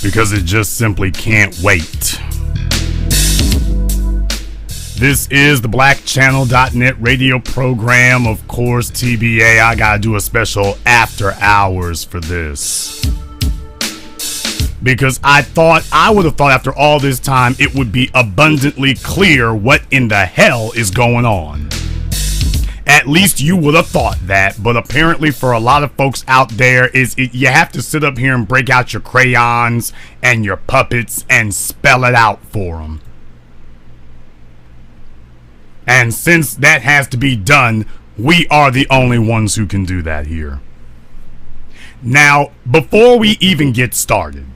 because it just simply can't wait. This is the blackchannel.net radio program. Of course, TBA, I gotta do a special after hours for this. Because I would have thought after all this time, it would be abundantly clear what in the hell is going on. At least you would have thought that, but apparently for a lot of folks out there, you have to sit up here and break out your crayons and your puppets and spell it out for them. And since that has to be done, we are the only ones who can do that here. Now, before we even get started,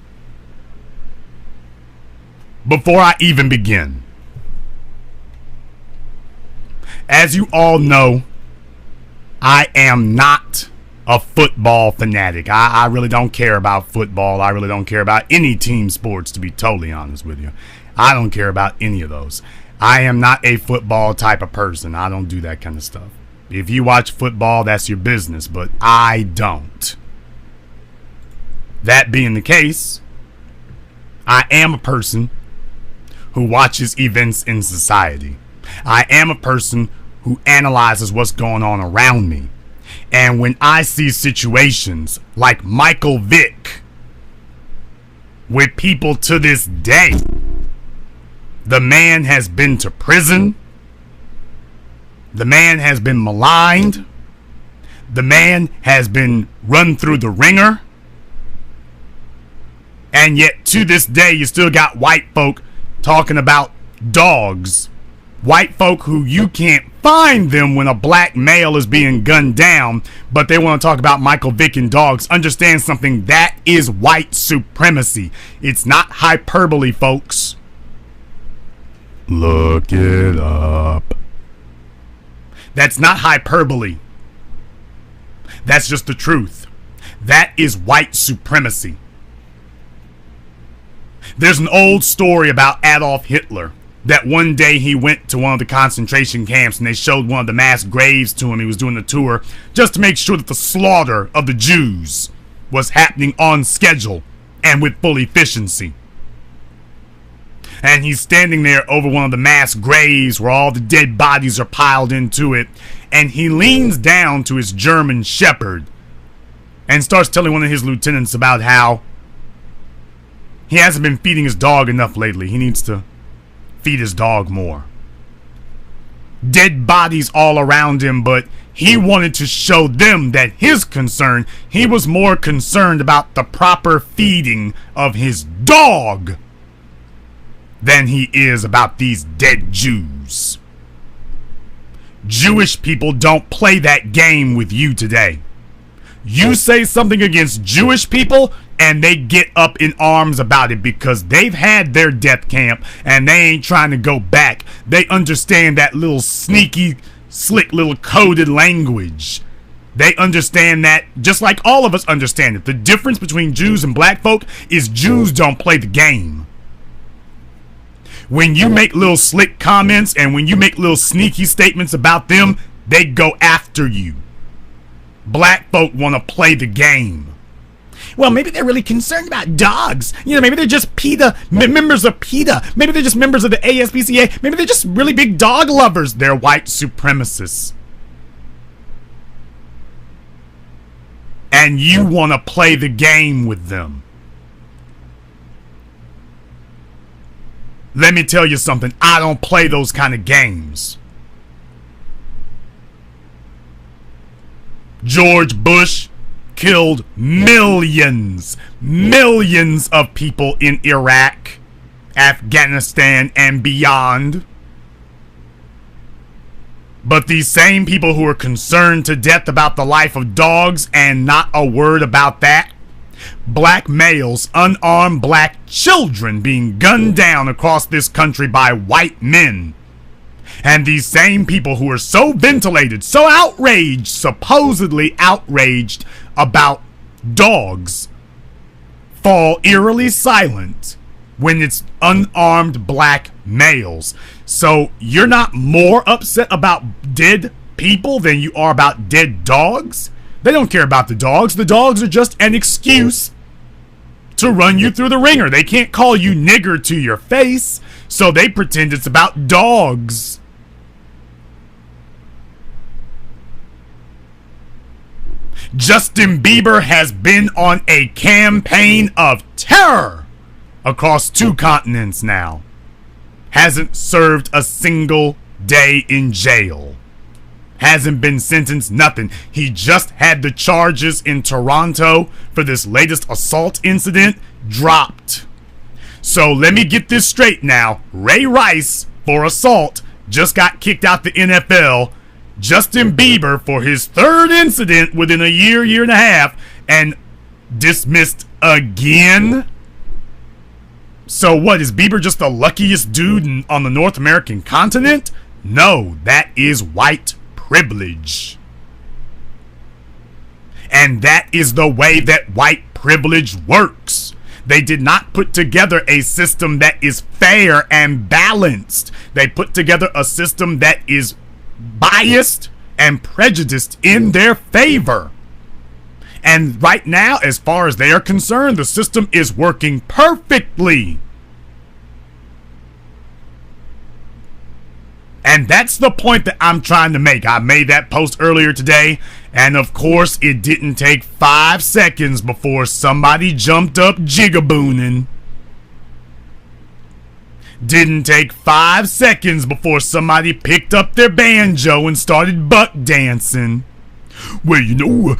before I even begin, as you all know, I am not a football fanatic. I really don't care about football. I really don't care about any team sports, to be totally honest with you. I don't care about any of those. I am not a football type of person. I don't do that kind of stuff. If you watch football, that's your business, but I don't. That being the case, I am a person who watches events in society. I am a person who analyzes what's going on around me. And when I see situations like Michael Vick, with people to this day, the man has been to prison. The man has been maligned. The man has been run through the ringer. And yet to this day, you still got white folk talking about dogs. White folk who you can't find them when a black male is being gunned down, but they want to talk about Michael Vick and dogs. Understand something, that is white supremacy. It's not hyperbole, folks. Look it up. That's not hyperbole. That's just the truth. That is white supremacy. There's an old story about Adolf Hitler, that one day he went to one of the concentration camps and they showed one of the mass graves to him. He was doing the tour just to make sure that the slaughter of the Jews was happening on schedule and with full efficiency. And he's standing there over one of the mass graves where all the dead bodies are piled into it. And he leans down to his German shepherd and starts telling one of his lieutenants about how he hasn't been feeding his dog enough lately. He needs to feed his dog more. Dead bodies all around him, but he wanted to show them that his concern, he was more concerned about the proper feeding of his dog than he is about these dead Jews. Jewish people don't play that game with you today. You say something against Jewish people and they get up in arms about it because they've had their death camp and they ain't trying to go back. They understand that little sneaky, slick little coded language. They understand that just like all of us understand it. The difference between Jews and black folk is Jews don't play the game. When you make little slick comments and when you make little sneaky statements about them, they go after you. Black folk want to play the game. Well, maybe they're really concerned about dogs. You know, maybe they're just PETA, members of PETA. Maybe they're just members of the ASPCA. Maybe they're just really big dog lovers. They're white supremacists. And you want to play the game with them. Let me tell you something. I don't play those kind of games. George Bush killed millions of people in Iraq, Afghanistan, and beyond. But these same people who are concerned to death about the life of dogs and not a word about that, black males, unarmed black children being gunned down across this country by white men. And these same people who are so ventilated, so outraged, supposedly outraged about dogs, fall eerily silent when it's unarmed black males. So you're not more upset about dead people than you are about dead dogs? They don't care about the dogs. The dogs are just an excuse to run you through the ringer. They can't call you nigger to your face, so they pretend it's about dogs. Justin Bieber has been on a campaign of terror across 2 continents now. Hasn't served a single day in jail. Hasn't been sentenced, nothing. He just had the charges in Toronto for this latest assault incident dropped. So let me get this straight now. Ray Rice, for assault, just got kicked out the NFL. Justin Bieber, for his 3rd incident within a year and a half, and dismissed again. So what, is Bieber just the luckiest dude on the North American continent? No, that is white privilege. And that is the way that white privilege works. They did not put together a system that is fair and balanced. They put together a system that is biased and prejudiced in their favor. And right now, as far as they are concerned, the system is working perfectly. And that's the point that I'm trying to make. I made that post earlier today, and of course, it didn't take 5 seconds before somebody jumped up jigabooning. Didn't take 5 seconds before somebody picked up their banjo and started buck dancing. Well, you know,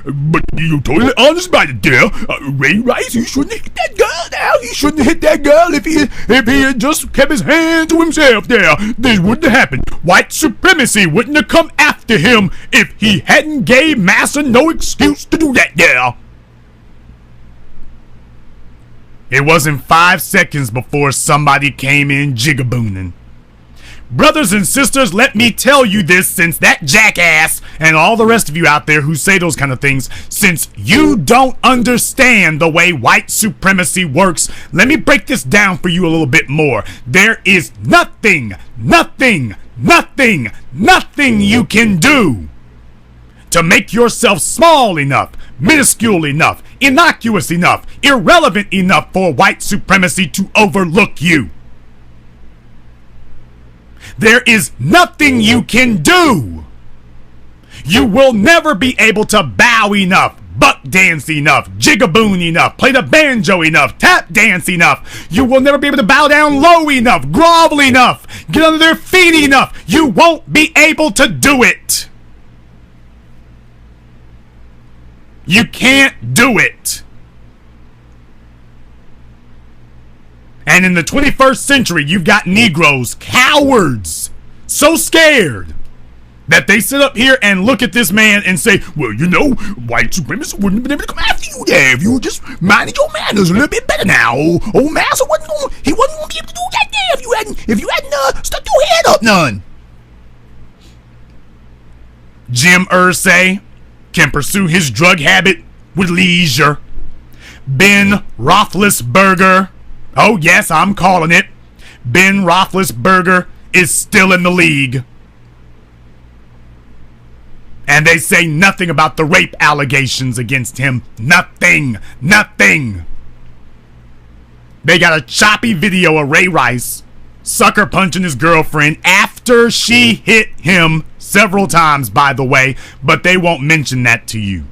but you're totally honest about it there. Ray Rice, he shouldn't have hit that girl now. He shouldn't have hit that girl if he had just kept his hand to himself there. This wouldn't have happened. White supremacy wouldn't have come after him if he hadn't gave Massa no excuse to do that there. It wasn't 5 seconds before somebody came in jigabooning. Brothers and sisters, let me tell you this, since that jackass and all the rest of you out there who say those kind of things, since you don't understand the way white supremacy works, let me break this down for you a little bit more. There is nothing you can do to make yourself small enough, minuscule enough, innocuous enough, irrelevant enough for white supremacy to overlook you. There is nothing you can do. You will never be able to bow enough, buck dance enough, jigaboon enough, play the banjo enough, tap dance enough. You will never be able to bow down low enough, grovel enough, get under their feet enough. You won't be able to do it. You can't do it. And in the 21st century, you've got Negroes, cowards, so scared that they sit up here and look at this man and say, well, you know, white supremacists wouldn't have been able to come after you there if you just minded your manners a little bit better now. Old Massa wasn't going to be able to do that there if you hadn't stuck your head up none. Jim Irsay can pursue his drug habit with leisure. Ben Roethlisberger, oh yes, I'm calling it, Ben Roethlisberger is still in the league. And they say nothing about the rape allegations against him. Nothing. They got a choppy video of Ray Rice sucker punching his girlfriend after she hit him several times, by the way, but they won't mention that to you.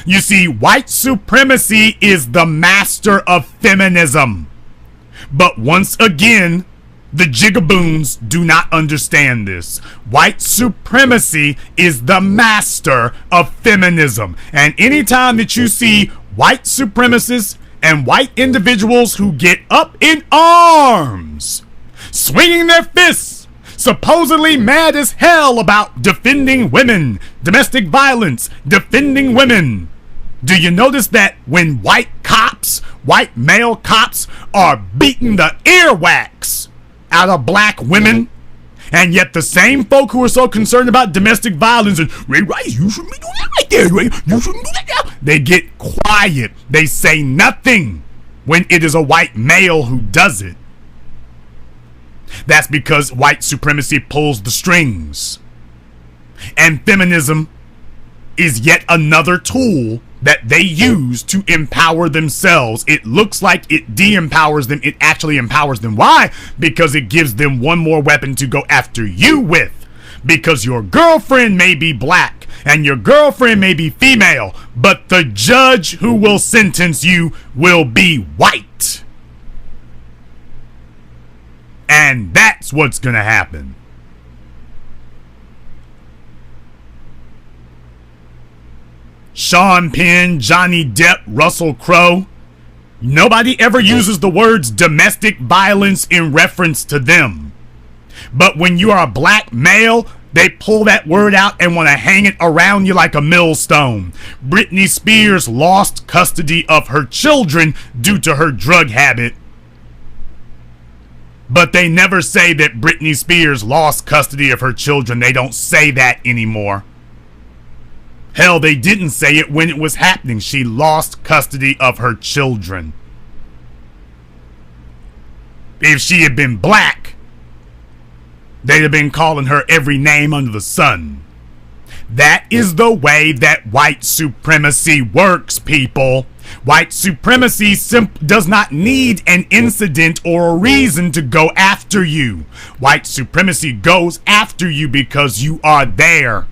You see, white supremacy is the master of feminism. But once again, the jigaboons do not understand this. White supremacy is the master of feminism. And anytime that you see white supremacists and white individuals who get up in arms, swinging their fists, supposedly mad as hell about defending women, domestic violence, defending women. Do you notice that when white male cops are beating the earwax out of black women, and yet the same folk who are so concerned about domestic violence and Ray Rice, you shouldn't be doing that right there, Ray, you shouldn't do that now, they get quiet. They say nothing when it is a white male who does it. That's because white supremacy pulls the strings. And feminism is yet another tool that they use to empower themselves. It looks like it de-empowers them. It actually empowers them. Why? Because it gives them one more weapon to go after you with. Because your girlfriend may be black and your girlfriend may be female, but the judge who will sentence you will be white. And that's what's gonna happen. Sean Penn, Johnny Depp, Russell Crowe. Nobody ever uses the words domestic violence in reference to them. But when you are a black male, they pull that word out and want to hang it around you like a millstone. Britney Spears lost custody of her children due to her drug habit. But they never say that Britney Spears lost custody of her children. They don't say that anymore. Hell, they didn't say it when it was happening. She lost custody of her children. If she had been black, they'd have been calling her every name under the sun. That is the way that white supremacy works, people. White supremacy does not need an incident or a reason to go after you. White supremacy goes after you because you are there.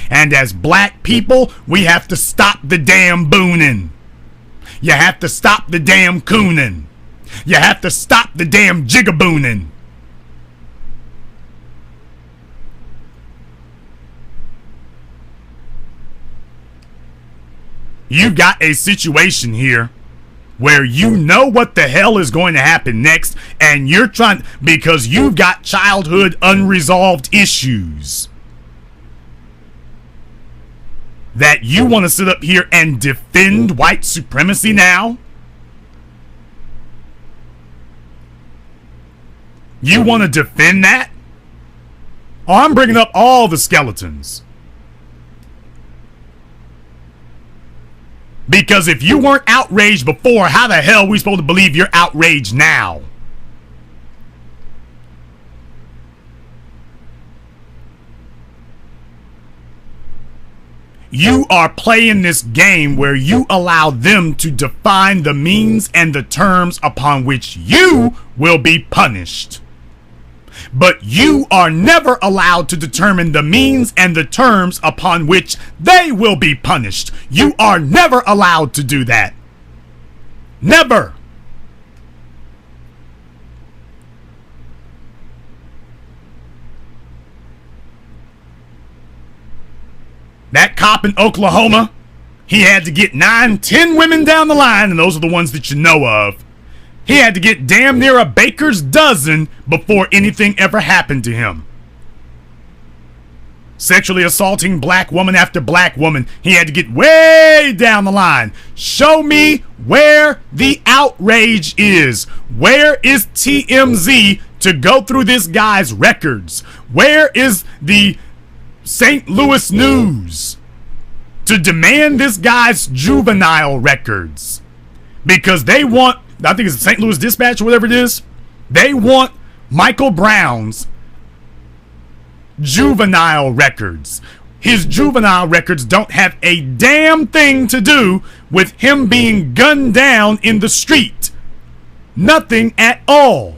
And as black people, we have to stop the damn booning. You have to stop the damn cooning. You have to stop the damn jigabooning. You got a situation here where you know what the hell is going to happen next, and you're trying, because you've got childhood unresolved issues, that you want to sit up here and defend white supremacy now? You want to defend that? Oh, I'm bringing up all the skeletons. Because if you weren't outraged before, how the hell are we supposed to believe you're outraged now? You are playing this game where you allow them to define the means and the terms upon which you will be punished. But you are never allowed to determine the means and the terms upon which they will be punished. You are never allowed to do that. Never. That cop in Oklahoma, he had to get 9, 10 women down the line, and those are the ones that you know of. He had to get damn near a baker's dozen before anything ever happened to him. Sexually assaulting black woman after black woman. He had to get way down the line. Show me where the outrage is. Where is TMZ to go through this guy's records? Where is the St. Louis News to demand this guy's juvenile records? Because they want, I think it's the St. Louis Dispatch or whatever it is, they want Michael Brown's juvenile records. His juvenile records don't have a damn thing to do with him being gunned down in the street. Nothing at all.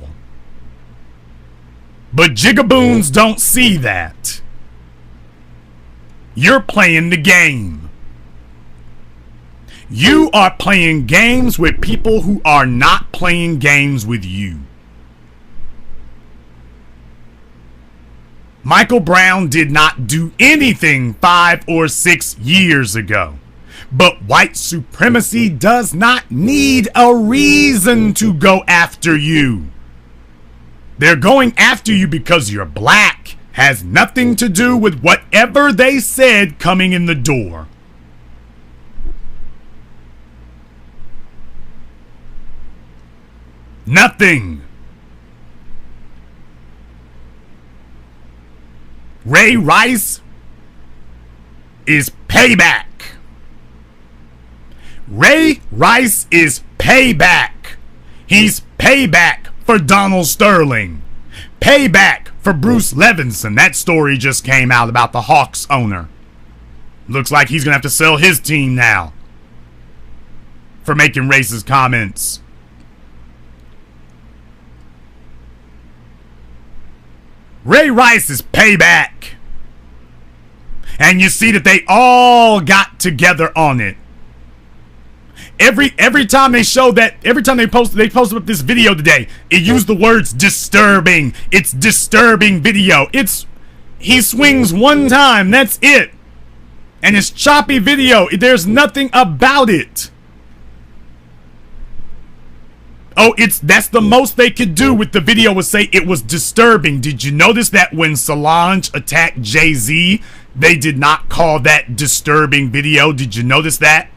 But jigaboons don't see that. You're playing the game. You are playing games with people who are not playing games with you. Michael Brown did not do anything 5 or 6 years ago. But white supremacy does not need a reason to go after you. They're going after you because you're black. Has nothing to do with whatever they said coming in the door. Nothing. Ray Rice is payback. Ray Rice is payback. He's payback for Donald Sterling. Payback for Bruce Levinson. That story just came out about the Hawks owner. Looks like he's going to have to sell his team now. for making racist comments. Ray Rice is payback. And you see that they all got together on it. Every time they show that, every time they posted up this video today, it used the words disturbing. It's disturbing video. He swings one time, that's it. And it's choppy video. There's nothing about it. Oh, that's the most they could do with the video was say it was disturbing. Did you notice that when Solange attacked Jay-Z, they did not call that disturbing video? Did you notice that?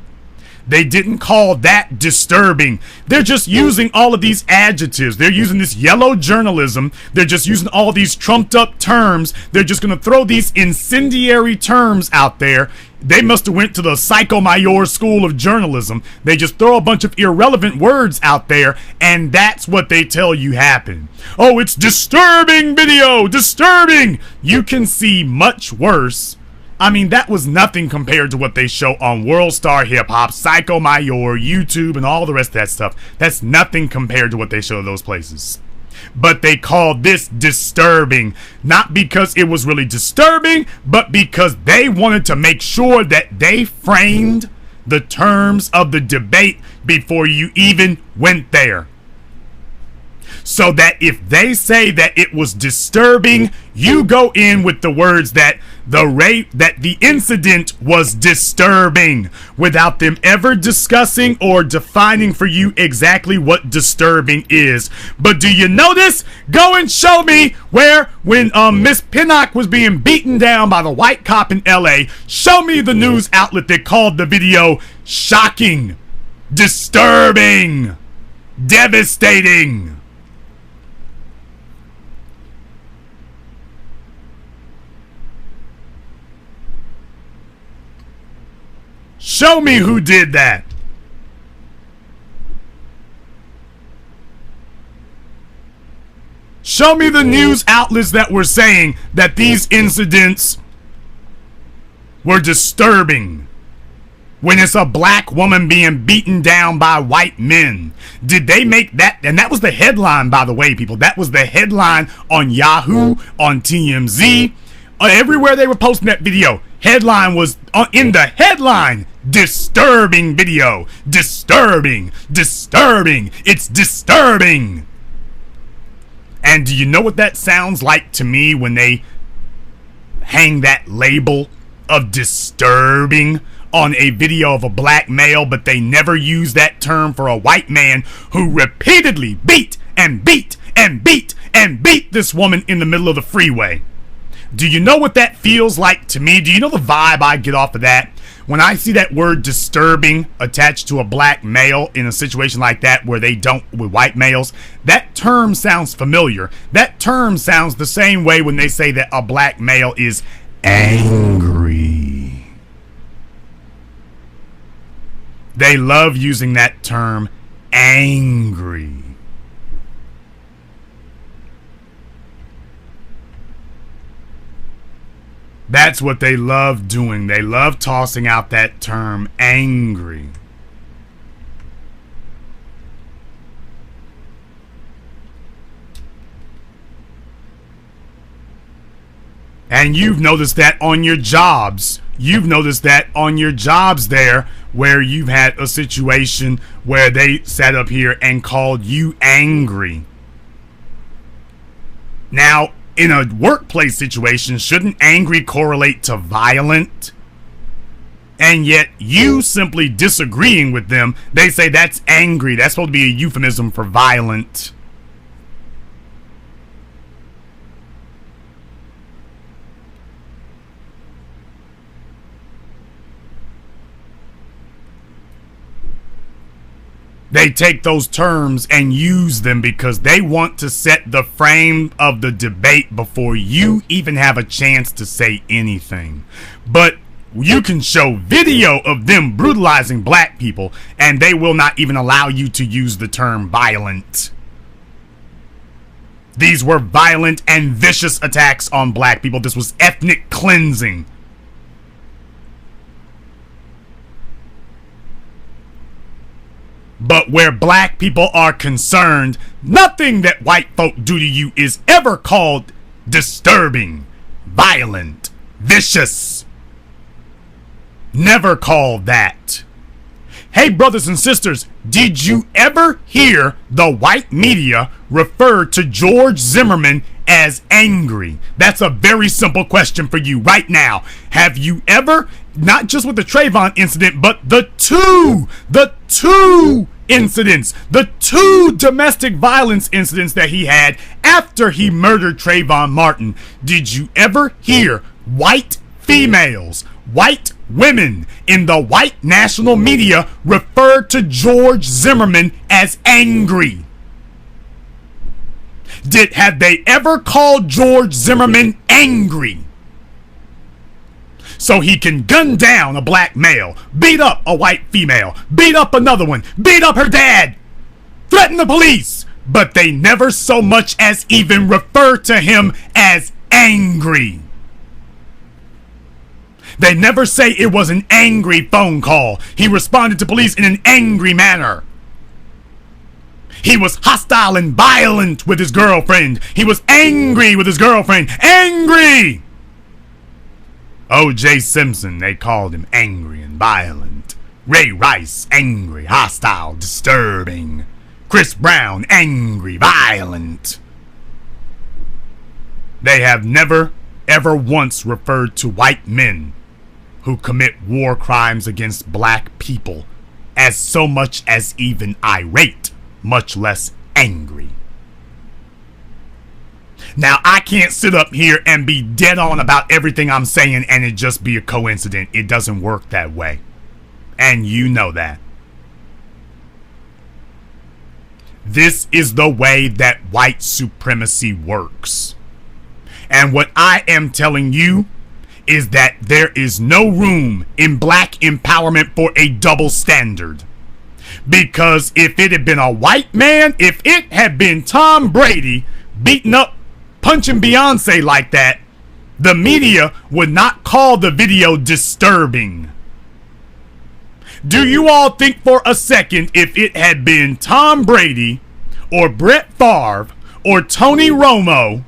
They didn't call that disturbing. They're just using all of these adjectives. They're using this yellow journalism. They're just using all these trumped up terms. They're just going to throw these incendiary terms out there. They must have went to the Psychomayor School of Journalism. They just throw a bunch of irrelevant words out there, and that's what they tell you happened. Oh, it's disturbing video, disturbing. You can see much worse. I mean, that was nothing compared to what they show on World Star Hip Hop, Psychomayor, YouTube, and all the rest of that stuff. That's nothing compared to what they show those places. But they called this disturbing, not because it was really disturbing, but because they wanted to make sure that they framed the terms of the debate before you even went there. So that if they say that it was disturbing, you go in with the words that the incident was disturbing, without them ever discussing or defining for you exactly what disturbing is. But do you notice? Go and show me where, when Miss Pinnock was being beaten down by the white cop in LA, show me the news outlet that called the video shocking, disturbing, devastating. Show me who did that. Show me the news outlets that were saying that these incidents were disturbing when it's a black woman being beaten down by white men. Did they make that? And that was the headline, by the way, people. That was the headline on Yahoo, on TMZ, everywhere they were posting that video. Headline was in the headline, disturbing video, disturbing, disturbing, it's disturbing. And do you know what that sounds like to me when they hang that label of disturbing on a video of a black male, but they never use that term for a white man who repeatedly beat and beat and beat and beat this woman in the middle of the freeway? Do you know what that feels like to me? Do you know the vibe I get off of that? When I see that word disturbing attached to a black male in a situation like that where they don't with white males, that term sounds familiar. That term sounds the same way when they say that a black male is angry. They love using that term, angry. That's what they love doing. They love tossing out that term, angry. And you've noticed that on your jobs. You've noticed that on your jobs there, where you've had a situation where they sat up here and called you angry. Now, in a workplace situation, shouldn't angry correlate to violent? And yet, you simply disagreeing with them, they say that's angry. That's supposed to be a euphemism for violent. They take those terms and use them because they want to set the frame of the debate before you even have a chance to say anything. But you can show video of them brutalizing black people and they will not even allow you to use the term violent. These were violent and vicious attacks on black people. This was ethnic cleansing. But where black people are concerned, nothing that white folk do to you is ever called disturbing, violent, vicious. Never called that. Hey, brothers and sisters, did you ever hear the white media refer to George Zimmerman as angry? That's a very simple question for you right now. Have you ever, not just with the Trayvon incident, but the two incidents, the two domestic violence incidents that he had after he murdered Trayvon Martin, did you ever hear white females, white women in the white national media refer to George Zimmerman as angry? Have they ever called George Zimmerman angry? So he can gun down a black male, beat up a white female, beat up another one, beat up her dad, threaten the police, but they never so much as even refer to him as angry. They never say it was an angry phone call. He responded to police in an angry manner. He was hostile and violent with his girlfriend. He was angry with his girlfriend. Angry! O.J. Simpson, they called him angry and violent. Ray Rice, angry, hostile, disturbing. Chris Brown, angry, violent. They have never, ever once referred to white men who commit war crimes against black people as so much as even irate, much less angry. Now, I can't sit up here and be dead on about everything I'm saying and it just be a coincidence. It doesn't work that way. And you know that. This is the way that white supremacy works. And what I am telling you is that there is no room in black empowerment for a double standard. Because if it had been a white man, if it had been Tom Brady beating up, punching Beyonce like that, the media would not call the video disturbing. Do you all think for a second if it had been Tom Brady or Brett Favre or Tony Romo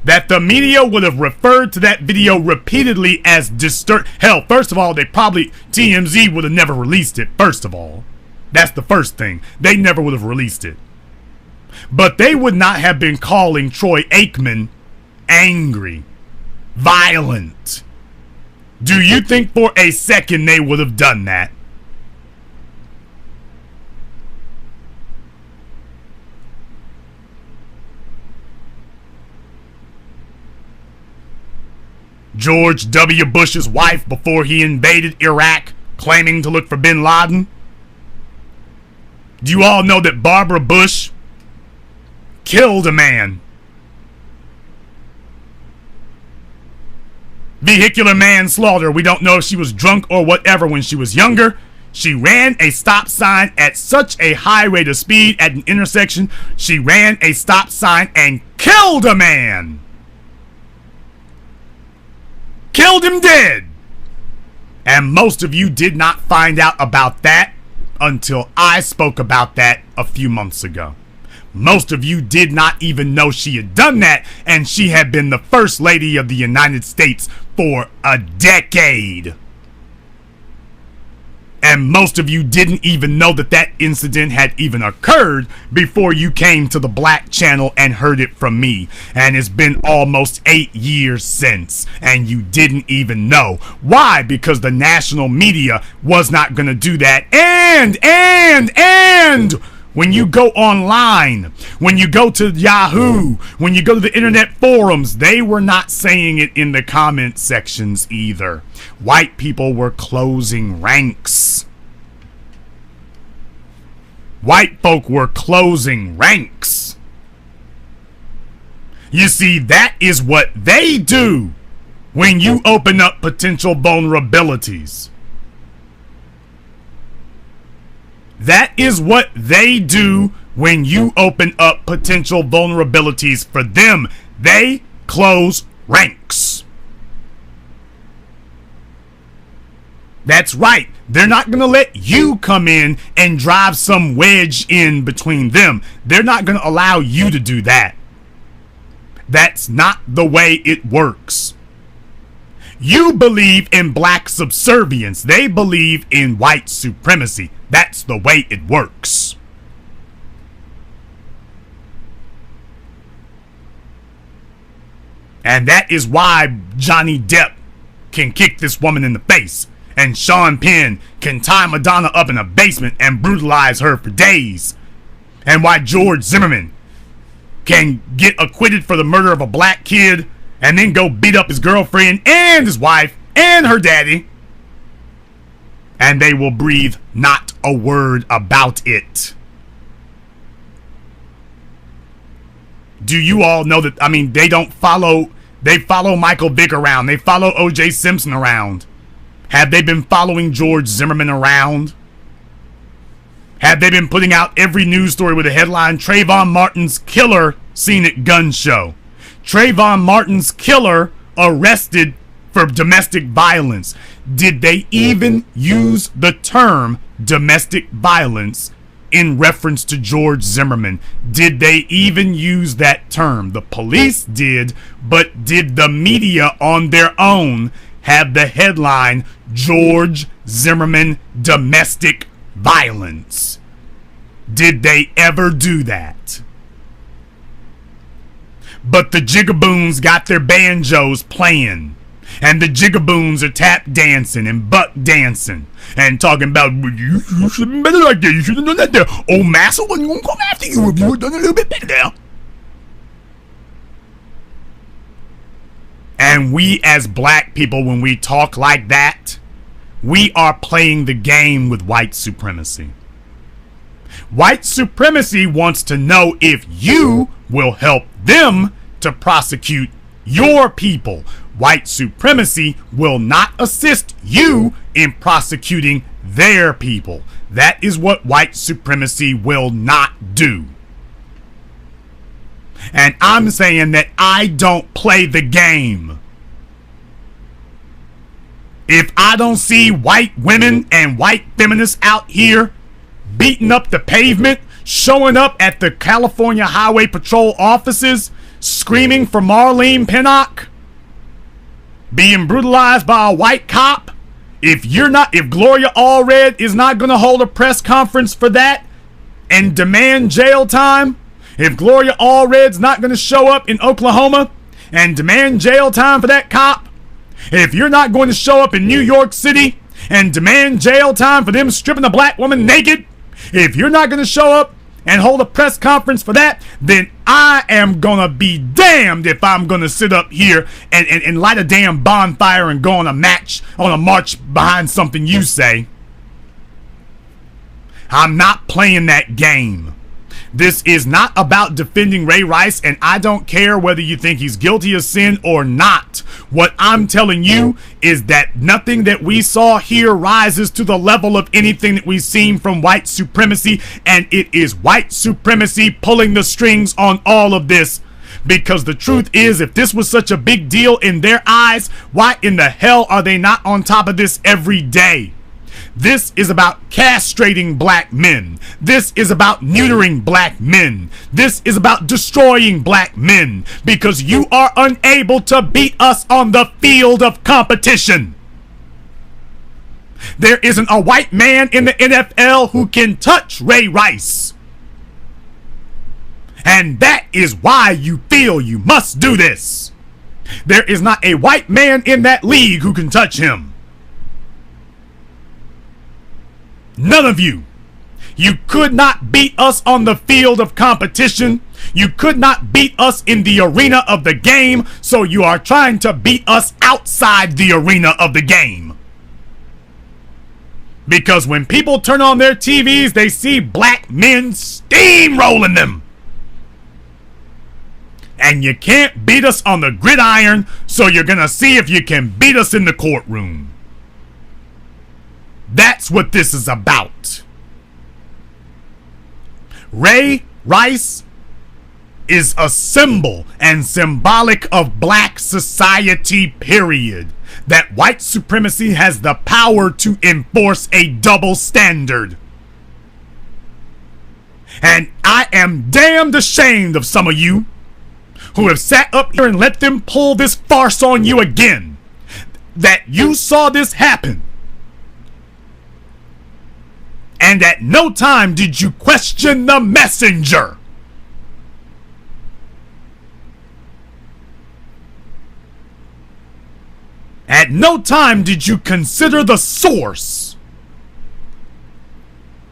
that the media would have referred to that video repeatedly as disturb? Hell, first of all, TMZ would have never released it, first of all. That's the first thing. They never would have released it. But they would not have been calling Troy Aikman angry, violent. Do you think for a second they would have done that? George W. Bush's wife before he invaded Iraq, claiming to look for bin Laden? Do you all know that Barbara Bush killed a man? Vehicular manslaughter. We don't know if she was drunk or whatever when she was younger. She ran a stop sign at such a high rate of speed at an intersection. She ran a stop sign and killed a man. Killed him dead. And most of you did not find out about that until I spoke about that a few months ago. Most of you did not even know she had done that, and she had been the First Lady of the United States for a decade. And most of you didn't even know that that incident had even occurred before you came to the Black channel and heard it from me. And it's been almost 8 years since, and you didn't even know. Why? Because the national media was not going to do that. And when you go online, when you go to Yahoo, when you go to the internet forums, they were not saying it in the comment sections either. White people were closing ranks. White folk were closing ranks. You see, that is what they do when you open up potential vulnerabilities. That is what they do when you open up potential vulnerabilities for them. They close ranks. That's right. They're not going to let you come in and drive some wedge in between them. They're not going to allow you to do that. That's not the way it works. You believe in black subservience. They believe in white supremacy. That's the way it works. And that is why Johnny Depp can kick this woman in the face. And Sean Penn can tie Madonna up in a basement and brutalize her for days. And why George Zimmerman can get acquitted for the murder of a black kid and then go beat up his girlfriend and his wife and her daddy. And they will breathe not a word about it. Do you all know that? I mean, they follow Michael Vick around. They follow O.J. Simpson around. Have they been following George Zimmerman around? Have they been putting out every news story with a headline, Trayvon Martin's killer seen at gun show? Trayvon Martin's killer arrested for domestic violence. Did they even use the term domestic violence in reference to George Zimmerman? Did they even use that term? The police did, but did the media on their own have the headline, George Zimmerman domestic violence? Did they ever do that? But the jigaboons got their banjos playing, and the jigaboons are tap dancing and buck dancing and talking about, you should have been better like that. You should have done that there. Oh, Massa wasn't going to come after you if you had done a little bit better there. And we as black people, when we talk like that, we are playing the game with white supremacy. White supremacy wants to know if you will help them to prosecute your people. White supremacy will not assist you in prosecuting their people. That is what white supremacy will not do. And I'm saying that I don't play the game. If I don't see white women and white feminists out here beating up the pavement, showing up at the California Highway Patrol offices, screaming for Marlene Pinnock, being brutalized by a white cop, if Gloria Allred is not going to hold a press conference for that and demand jail time, if Gloria Allred's not going to show up in Oklahoma and demand jail time for that cop, if you're not going to show up in New York City and demand jail time for them stripping a black woman naked, if you're not going to show up and hold a press conference for that, then I am going to be damned if I'm going to sit up here and light a damn bonfire and go on a march behind something you say. I'm not playing that game. This is not about defending Ray Rice, and I don't care whether you think he's guilty of sin or not. What I'm telling you is that nothing that we saw here rises to the level of anything that we've seen from white supremacy, and it is white supremacy pulling the strings on all of this. Because the truth is, if this was such a big deal in their eyes, why in the hell are they not on top of this every day? This is about castrating black men. This is about neutering black men. This is about destroying black men because you are unable to beat us on the field of competition. There isn't a white man in the NFL who can touch Ray Rice. And that is why you feel you must do this. There is not a white man in that league who can touch him. None of you. You could not beat us on the field of competition. You could not beat us in the arena of the game, so you are trying to beat us outside the arena of the game. Because when people turn on their TVs, they see black men steamrolling them. And you can't beat us on the gridiron, so you're gonna see if you can beat us in the courtroom. That's what this is about. Ray Rice is a symbol and symbolic of black society, period. that white supremacy has the power to enforce a double standard. And I am damned ashamed of some of you who have sat up here and let them pull this farce on you again. That you saw this happen. And at no time did you question the messenger. At no time did you consider the source.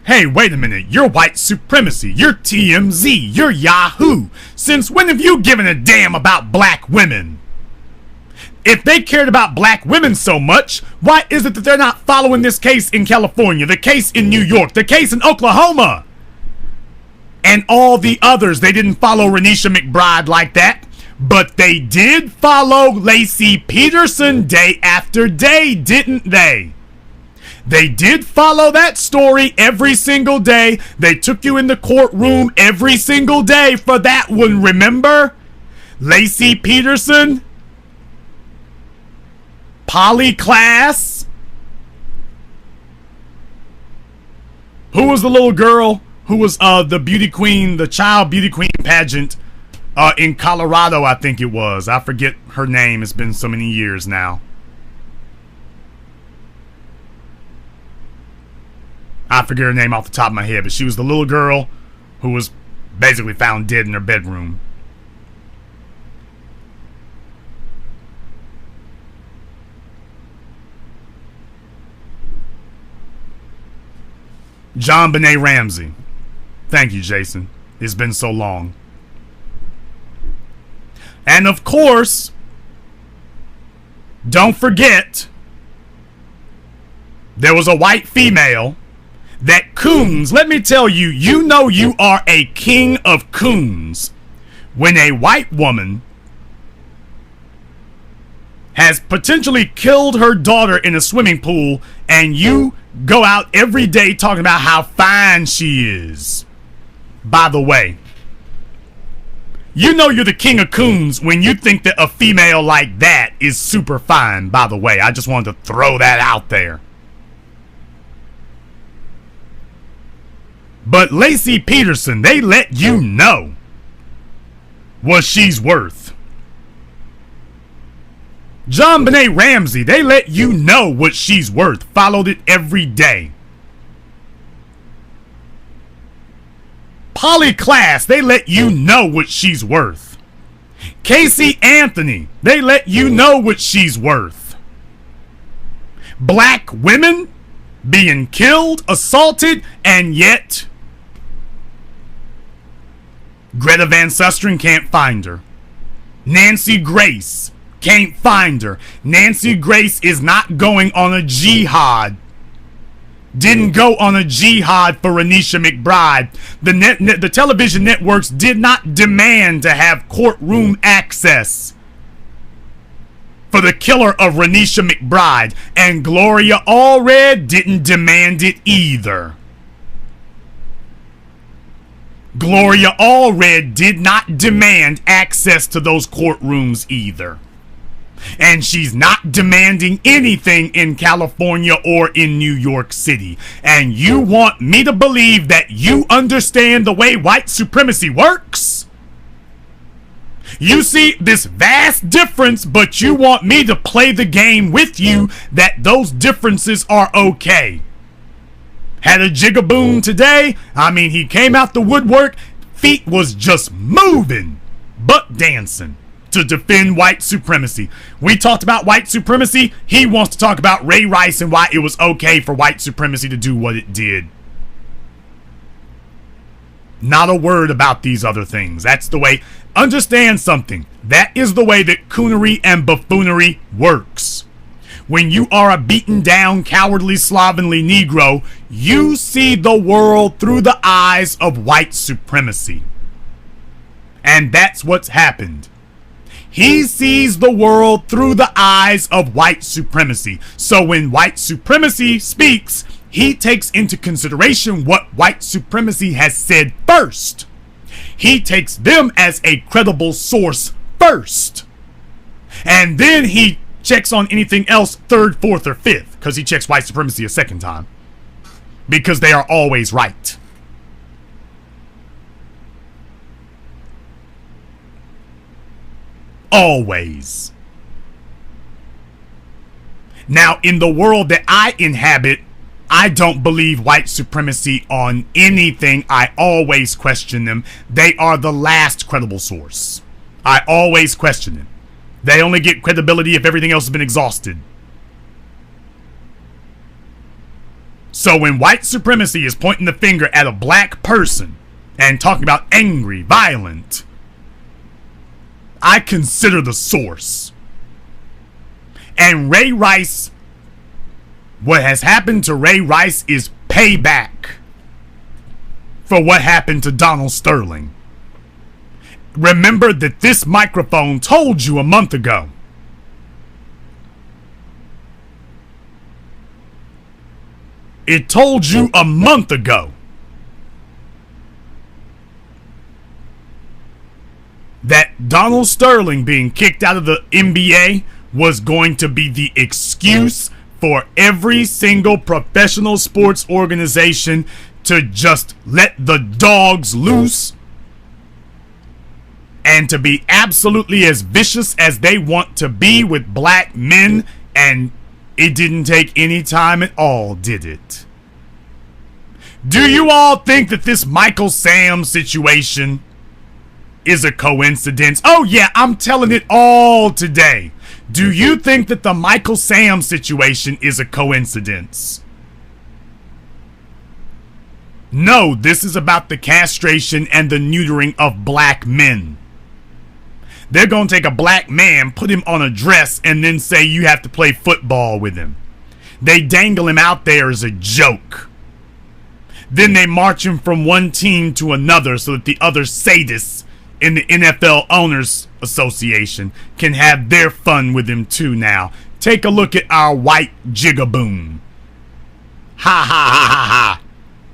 Hey, wait a minute. You're white supremacy. You're TMZ. You're Yahoo. Since when have you given a damn about black women? If they cared about black women so much, why is it that they're not following this case in California, the case in New York, the case in Oklahoma, and all the others? They didn't follow Renisha McBride like that. But they did follow Lacey Peterson day after day, didn't they? They did follow that story every single day. They took you in the courtroom every single day for that one, remember? Lacey Peterson, poly class. Who was the little girl who was the beauty queen, the child beauty queen pageant? In Colorado, I think it was. I forget her name. It's been so many years now. I forget her name off the top of my head, but she was the little girl who was basically found dead in her bedroom. JonBenet Ramsey. Thank you, Jason. It's been so long. And of course, don't forget, there was a white female that coons, let me tell you, you know you are a king of coons when a white woman has potentially killed her daughter in a swimming pool and you go out every day talking about how fine she is. By the way, you know you're the king of coons when you think that a female like that is super fine, by the way. I just wanted to throw that out there. But Lacey Peterson, they let you know what she's worth. JonBenet Ramsey, they let you know what she's worth. Followed it every day. Poly class, they let you know what she's worth. Casey Anthony, they let you know what she's worth. Black women being killed, assaulted, and yet Greta Van Susteren can't find her. Nancy Grace can't find her. Nancy Grace is not going on a jihad. Didn't go on a jihad for Renisha McBride. The television networks did not demand to have courtroom access for the killer of Renisha McBride. And Gloria Allred didn't demand it either. Gloria Allred did not demand access to those courtrooms either. And she's not demanding anything in California or in New York City. And you want me to believe that you understand the way white supremacy works? You see this vast difference, but you want me to play the game with you that those differences are okay. Had a jigaboon today. I mean, he came out the woodwork. Feet was just moving, butt dancing, to defend white supremacy. We talked about white supremacy. He wants to talk about Ray Rice and why it was okay for white supremacy to do what it did. Not a word about these other things. That's the way. Understand something. That is the way that coonery and buffoonery works. When you are a beaten down, cowardly, slovenly Negro, you see the world through the eyes of white supremacy. And that's what's happened. He sees the world through the eyes of white supremacy. So when white supremacy speaks, he takes into consideration what white supremacy has said first. He takes them as a credible source first. And then he checks on anything else third, fourth, or fifth, because he checks white supremacy a second time. Because they are always right. Always. Now, in the world that I inhabit, I don't believe white supremacy on anything. I always question them. They are the last credible source. I always question them. They only get credibility if everything else has been exhausted. So when white supremacy is pointing the finger at a black person and talking about angry, violent, I consider the source. And Ray Rice, what has happened to Ray Rice is payback for what happened to Donald Sterling. Remember that this microphone told you a month ago. It told you a month ago that Donald Sterling being kicked out of the NBA was going to be the excuse for every single professional sports organization to just let the dogs loose and to be absolutely as vicious as they want to be with black men, and it didn't take any time at all, did it? Do you all think that this Michael Sam situation is a coincidence? Oh yeah, I'm telling it all today. Do you think that the Michael Sam situation is a coincidence? No, this is about the castration and the neutering of black men. They're going to take a black man, put him on a dress, and then say you have to play football with him. They dangle him out there as a joke. Then they march him from one team to another so that the other sadists in the NFL Owners Association can have their fun with him too now. Take a look at our white jigaboom. Ha ha ha ha ha.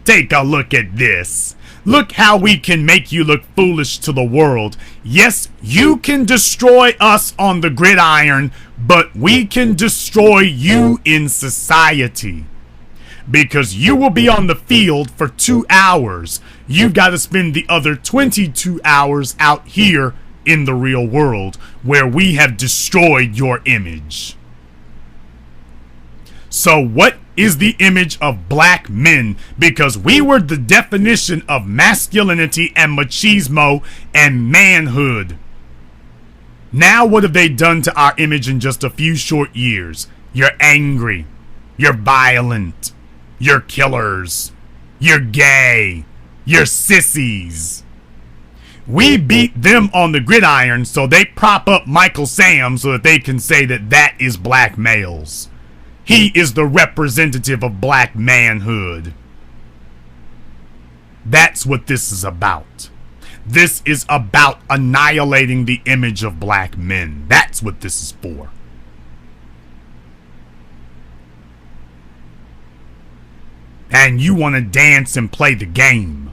Take a look at this. Look how we can make you look foolish to the world. Yes, you can destroy us on the gridiron, but we can destroy you in society. Because you will be on the field for 2 hours. You've got to spend the other 22 hours out here in the real world, where we have destroyed your image. So what is the image of black men? Because we were the definition of masculinity and machismo and manhood. Now what have they done to our image in just a few short years? You're angry. You're violent. You're killers. You're gay. You're sissies. We beat them on the gridiron, so they prop up Michael Sam so that they can say that that is black males. He is the representative of black manhood. That's what this is about. This is about annihilating the image of black men. That's what this is for. And you want to dance and play the game.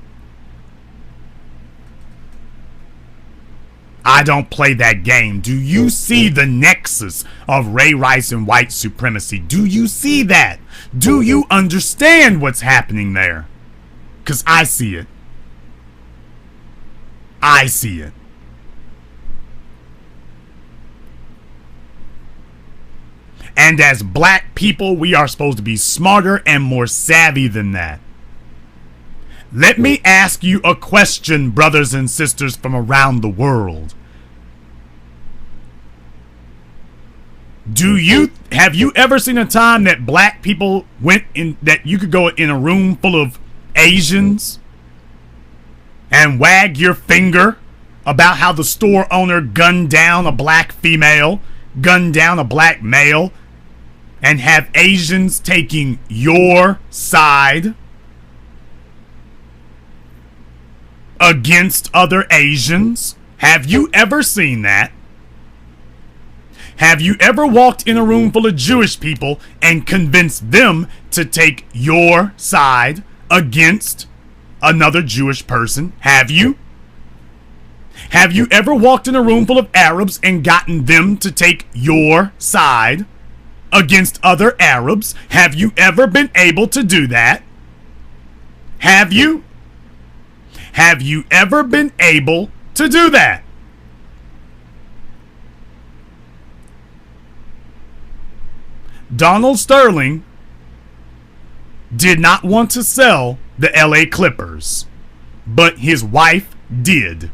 I don't play that game. Do you see the nexus of Ray Rice and white supremacy? Do you see that? Do you understand what's happening there? Because I see it. I see it. And as black people, we are supposed to be smarter and more savvy than that. Let me ask you a question, brothers and sisters from around the world. Have you ever seen a time that black people went in, that you could go in a room full of Asians and wag your finger about how the store owner gunned down a black female, gunned down a black male, and have Asians taking your side against other Asians? Have you ever seen that? Have you ever walked in a room full of Jewish people and convinced them to take your side against another Jewish person? Have you? Have you ever walked in a room full of Arabs and gotten them to take your side against other Arabs? Have you ever been able to do that? Have you? Have you ever been able to do that? Donald Sterling did not want to sell the LA Clippers, but his wife did.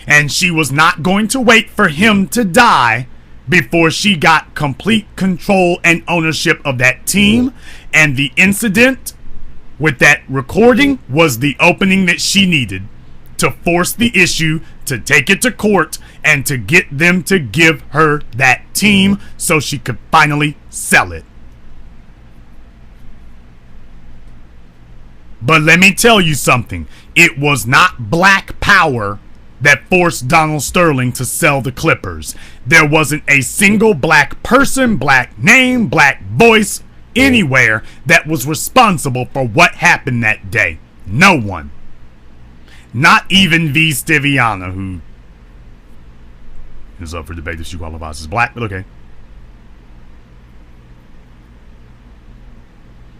And she was not going to wait for him to die before she got complete control and ownership of that team. And the incident with that recording was the opening that she needed to force the issue, to take it to court, and to get them to give her that team so she could finally sell it. But let me tell you something. It was not black power that forced Donald Sterling to sell the Clippers. There wasn't a single black person, black name, black voice anywhere that was responsible for what happened that day. No one. Not even V. Stiviana, who is up for debate if she qualifies as black, but okay.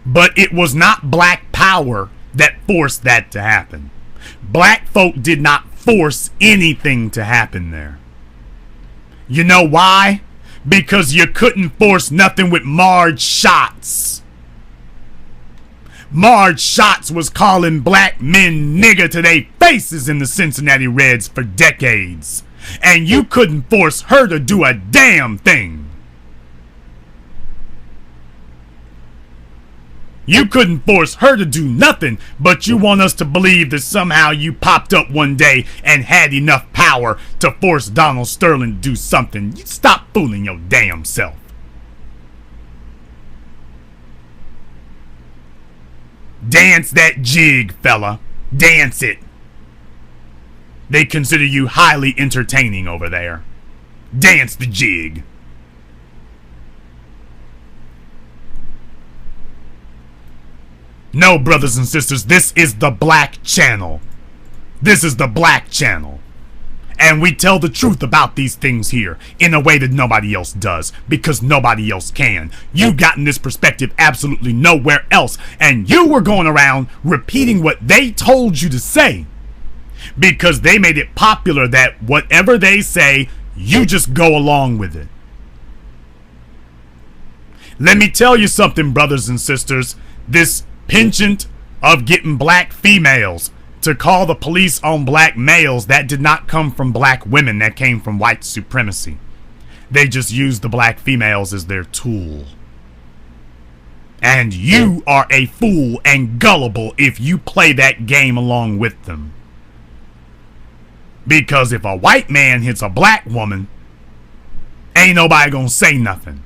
But it was not black power that forced that to happen. Black folk did not force anything to happen there. You know why? Because you couldn't force nothing with Marge Schatz. Marge Schatz was calling black men nigger to their faces in the Cincinnati Reds for decades. And you couldn't force her to do a damn thing. You couldn't force her to do nothing, but you want us to believe that somehow you popped up one day and had enough power to force Donald Sterling to do something. You stop fooling your damn self. Dance that jig, fella. Dance it. They consider you highly entertaining over there. Dance the jig. No, brothers and sisters, this is the Black Channel. This is the Black Channel. And we tell the truth about these things here in a way that nobody else does, because nobody else can. You've gotten this perspective absolutely nowhere else, and you were going around repeating what they told you to say, because they made it popular that whatever they say, you just go along with it. Let me tell you something, brothers and sisters. This penchant of getting black females to call the police on black males, that did not come from black women. That came from white supremacy. They just used the black females as their tool. And you are a fool and gullible if you play that game along with them. Because if a white man hits a black woman, ain't nobody gonna say nothing.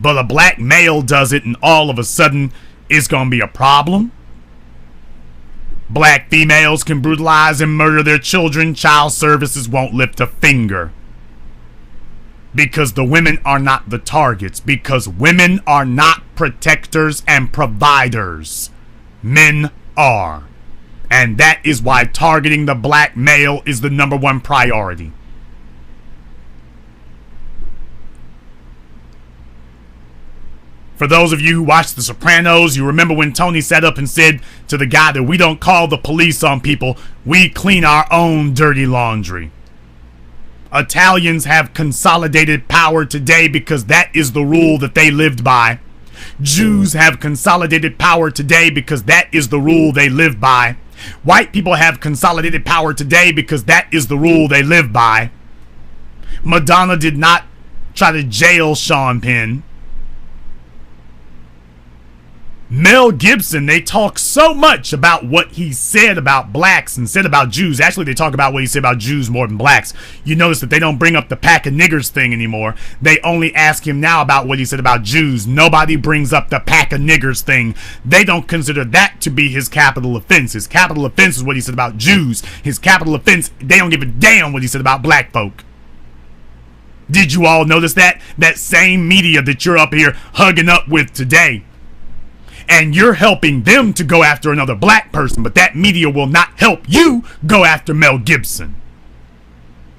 But a black male does it and all of a sudden it's gonna be a problem. Black females can brutalize and murder their children. Child services won't lift a finger. Because the women are not the targets. Because women are not protectors and providers. Men are. And that is why targeting the black male is the #1 priority. For those of you who watched The Sopranos, you remember when Tony sat up and said to the guy that we don't call the police on people, we clean our own dirty laundry. Italians have consolidated power today because that is the rule that they lived by. Jews have consolidated power today because that is the rule they live by. White people have consolidated power today because that is the rule they live by. Madonna did not try to jail Sean Penn. Mel Gibson, they talk so much about what he said about blacks and said about Jews. Actually, they talk about what he said about Jews more than blacks. You notice that they don't bring up the pack of niggers thing anymore. They only ask him now about what he said about Jews. Nobody brings up the pack of niggers thing. They don't consider that to be his capital offense. His capital offense is what he said about Jews. His capital offense, they don't give a damn what he said about black folk. Did you all notice that? That same media that you're up here hugging up with today. and you're helping them to go after another black person, but that media will not help you go after Mel Gibson.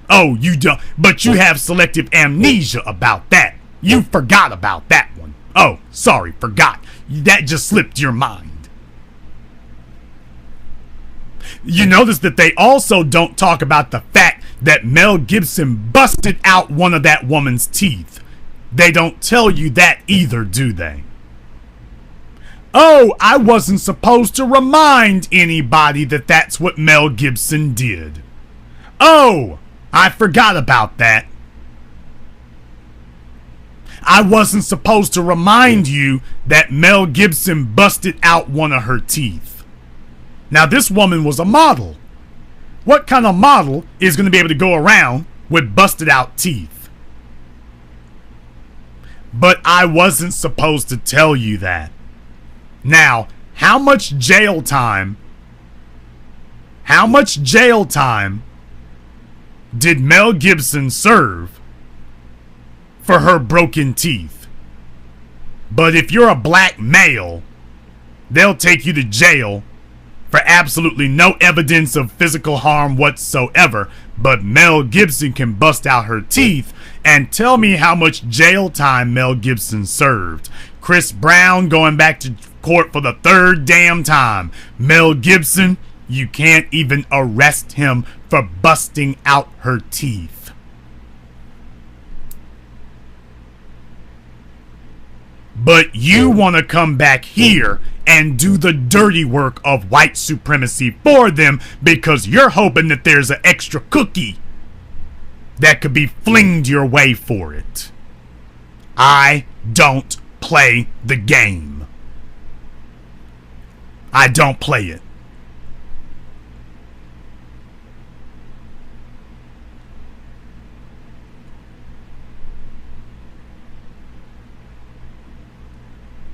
Oh, you don't, but you have selective amnesia about that. You forgot about that one. Oh, sorry, forgot. That just slipped your mind. You notice that they also don't talk about the fact that Mel Gibson busted out one of that woman's teeth. They don't tell you that either, do they? Oh, I wasn't supposed to remind anybody that that's what Mel Gibson did. Oh, I forgot about that. I wasn't supposed to remind you that Mel Gibson busted out one of her teeth. Now, this woman was a model. What kind of model is going to be able to go around with busted out teeth? But I wasn't supposed to tell you that. Now, how much jail time did Mel Gibson serve for her broken teeth? But if you're a black male, they'll take you to jail for absolutely no evidence of physical harm whatsoever. But Mel Gibson can bust out her teeth, and tell me how much jail time Mel Gibson served. Chris Brown going back to court for the third damn time. Mel Gibson, you can't even arrest him for busting out her teeth. But you want to come back here and do the dirty work of white supremacy for them because you're hoping that there's an extra cookie that could be flinged your way for it. I don't play the game. I don't play it.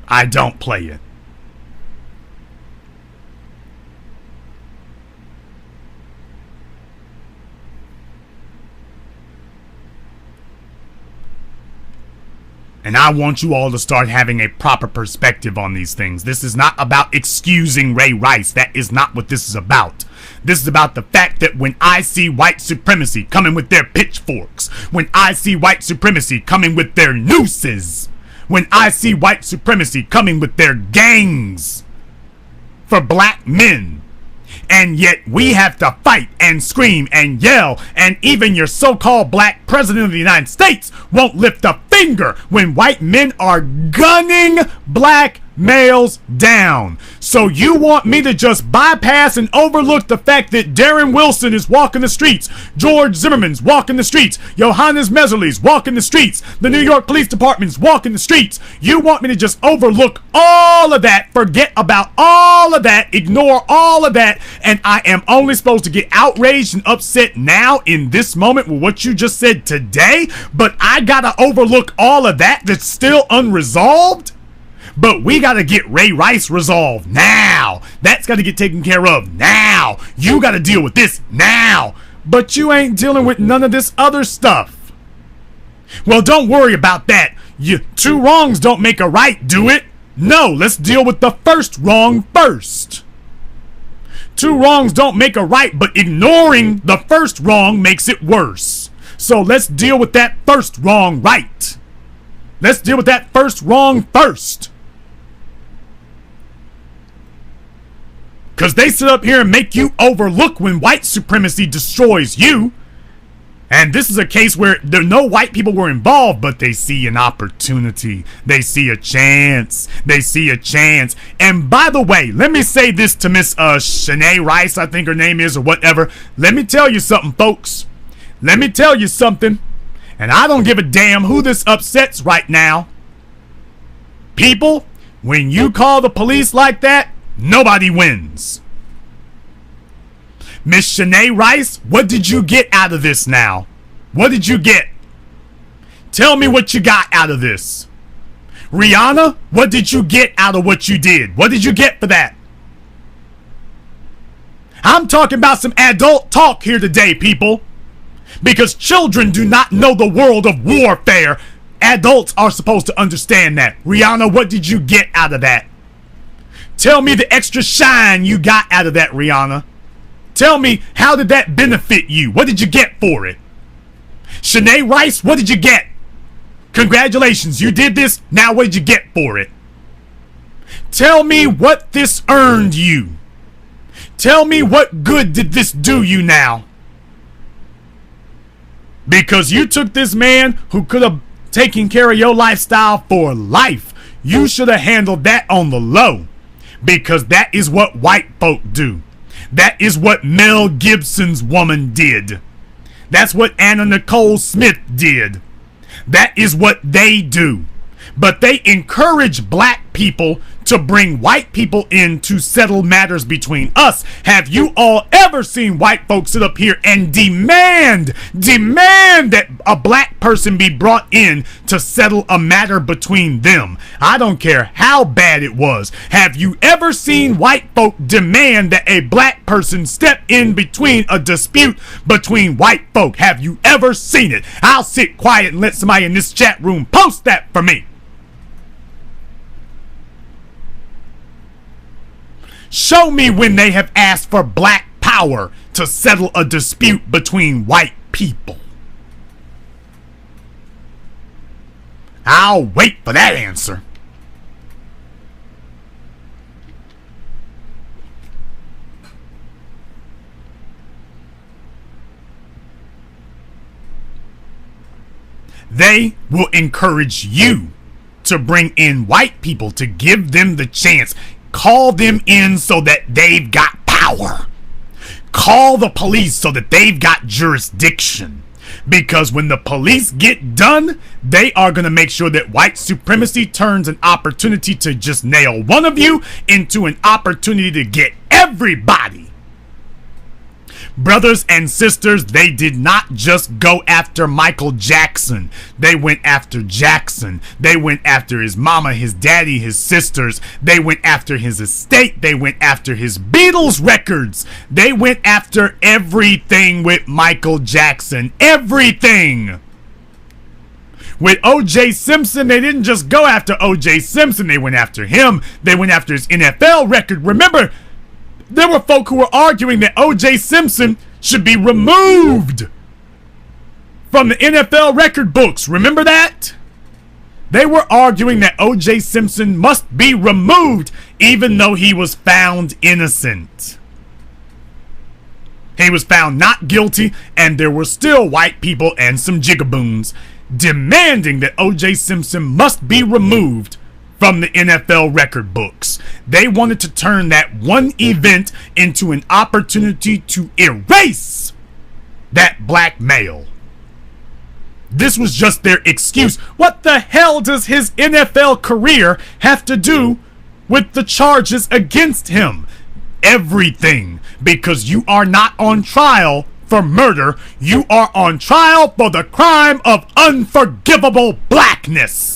I don't play it. And I want you all to start having a proper perspective on these things. This is not about excusing Ray Rice. That is not what this is about. This is about the fact that when I see white supremacy coming with their pitchforks, when I see white supremacy coming with their nooses, when I see white supremacy coming with their gangs for black men, and yet we have to fight and scream and yell, and even your so-called black president of the United States won't lift a finger when white men are gunning black males down. So you want me to just bypass and overlook the fact that Darren Wilson is walking the streets, George Zimmerman's walking the streets, Johannes Meserly's walking the streets, the New York Police Department's walking the streets? You want me to just overlook all of that, forget about all of that, ignore all of that, and I am only supposed to get outraged and upset now in this moment with what you just said today? But I gotta overlook all of that that's still unresolved? But we got to get Ray Rice resolved now. That's got to get taken care of now. You got to deal with this now. But you ain't dealing with none of this other stuff. Well, don't worry about that. Two wrongs don't make a right, do it? No, let's deal with the first wrong first. Two wrongs don't make a right, but ignoring the first wrong makes it worse. So let's deal with that first wrong right. Let's deal with that first wrong first. Because they sit up here and make you overlook when white supremacy destroys you. And this is a case where there no white people were involved, but they see an opportunity. They see a chance. They see a chance. And by the way, let me say this to Miss Shanae Rice, I think her name is, or whatever. Let me tell you something, folks. Let me tell you something. And I don't give a damn who this upsets right now. People, when you call the police like that, nobody wins. Miss Shanae Rice, what did you get out of this now? What did you get? Tell me what you got out of this. Rihanna, what did you get out of what you did? What did you get for that? I'm talking about some adult talk here today, people. Because children do not know the world of warfare. Adults are supposed to understand that. Rihanna, what did you get out of that? Tell me the extra shine you got out of that, Rihanna. Tell me, how did that benefit you? What did you get for it? Shanae Rice, what did you get? Congratulations, you did this. Now what did you get for it? Tell me what this earned you. Tell me what good did this do you now? Because you took this man who could have taken care of your lifestyle for life. You should have handled that on the low. Because that is what white folk do. That is what Mel Gibson's woman did. That's what Anna Nicole Smith did. That is what they do. But they encourage black people to bring white people in to settle matters between us. Have you all ever seen white folks sit up here and demand that a black person be brought in to settle a matter between them? I don't care how bad it was. Have you ever seen white folk demand that a black person step in between a dispute between white folk? Have you ever seen it? I'll sit quiet and let somebody in this chat room post that for me. Show me when they have asked for black power to settle a dispute between white people. I'll wait for that answer. They will encourage you to bring in white people, to give them the chance. Call them in so that they've got power. Call the police so that they've got jurisdiction. Because when the police get done, they are going to make sure that white supremacy turns an opportunity to just nail one of you into an opportunity to get everybody. Brothers and sisters, they did not just go after Michael Jackson. They went after Jackson. They went after his mama, his daddy, his sisters. They went after his estate. They went after his Beatles records. They went after everything with Michael Jackson. Everything. With O.J. Simpson, they didn't just go after O.J. Simpson. They went after him. They went after his NFL record. Remember, there were folk who were arguing that O.J. Simpson should be removed from the NFL record books. Remember that? They were arguing that O.J. Simpson must be removed even though he was found innocent. He was found not guilty, and there were still white people and some jigaboons demanding that O.J. Simpson must be removed from the NFL record books. They wanted to turn that one event into an opportunity to erase that black male. This was just their excuse. What the hell does his NFL career have to do with the charges against him? Everything. Because you are not on trial for murder. You are on trial for the crime of unforgivable blackness.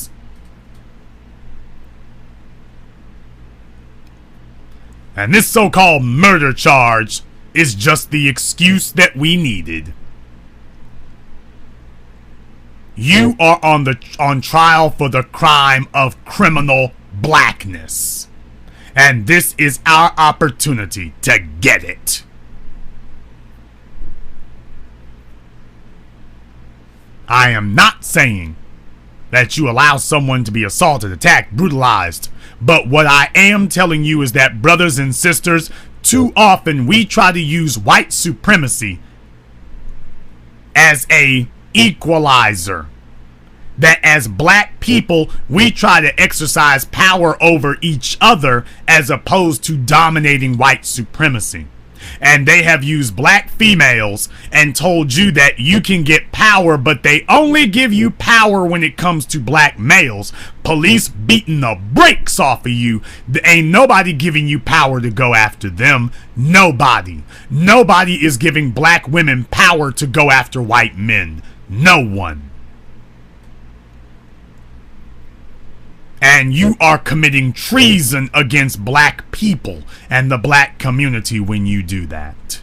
And this so-called murder charge is just the excuse that we needed. You are on trial for the crime of criminal blackness. And this is our opportunity to get it. I am not saying that you allow someone to be assaulted, attacked, brutalized. But what I am telling you is that, brothers and sisters, too often we try to use white supremacy as a equalizer. That as black people, we try to exercise power over each other as opposed to dominating white supremacy. And they have used black females and told you that you can get power, but they only give you power when it comes to black males. Police beating the brakes off of you. There ain't nobody giving you power to go after them. Nobody. Nobody is giving black women power to go after white men. No one. And you are committing treason against black people and the black community when you do that.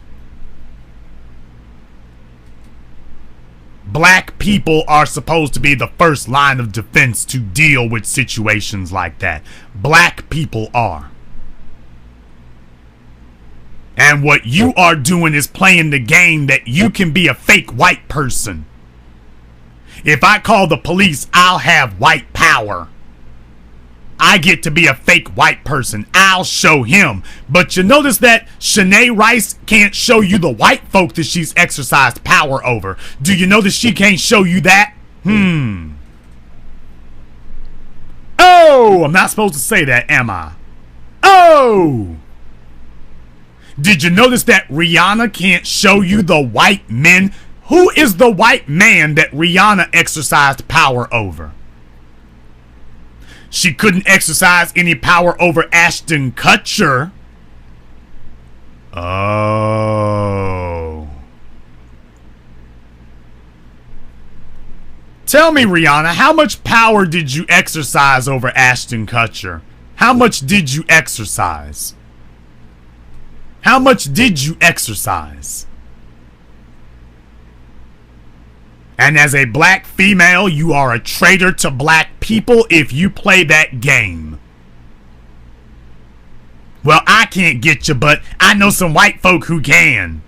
Black people are supposed to be the first line of defense to deal with situations like that. Black people are. And what you are doing is playing the game that you can be a fake white person. If I call the police, I'll have white power. I get to be a fake white person. I'll show him. But you notice that Shanae Rice can't show you the white folk that she's exercised power over. Do you notice she can't show you that? Oh, I'm not supposed to say that, am I? Oh! Did you notice that Rihanna can't show you the white men? Who is the white man that Rihanna exercised power over? She couldn't exercise any power over Ashton Kutcher. Oh. Tell me, Rihanna, how much power did you exercise over Ashton Kutcher? How much did you exercise? How much did you exercise? And as a black female, you are a traitor to black people if you play that game. Well, I can't get you, but I know some white folk who can.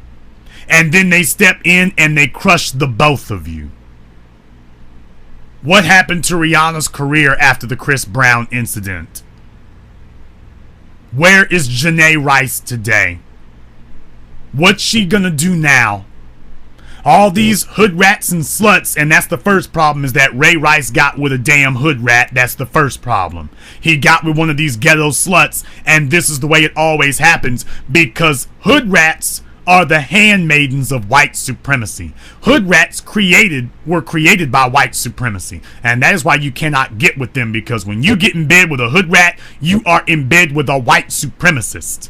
And then they step in and they crush the both of you. What happened to Rihanna's career after the Chris Brown incident? Where is Janae Rice today? What's she gonna do now? All these hood rats and sluts, and that's the first problem, is that Ray Rice got with a damn hood rat. That's the first problem. He got with one of these ghetto sluts, and this is the way it always happens, because hood rats are the handmaidens of white supremacy. Hood rats were created by white supremacy, and that is why you cannot get with them, because when you get in bed with a hood rat, you are in bed with a white supremacist.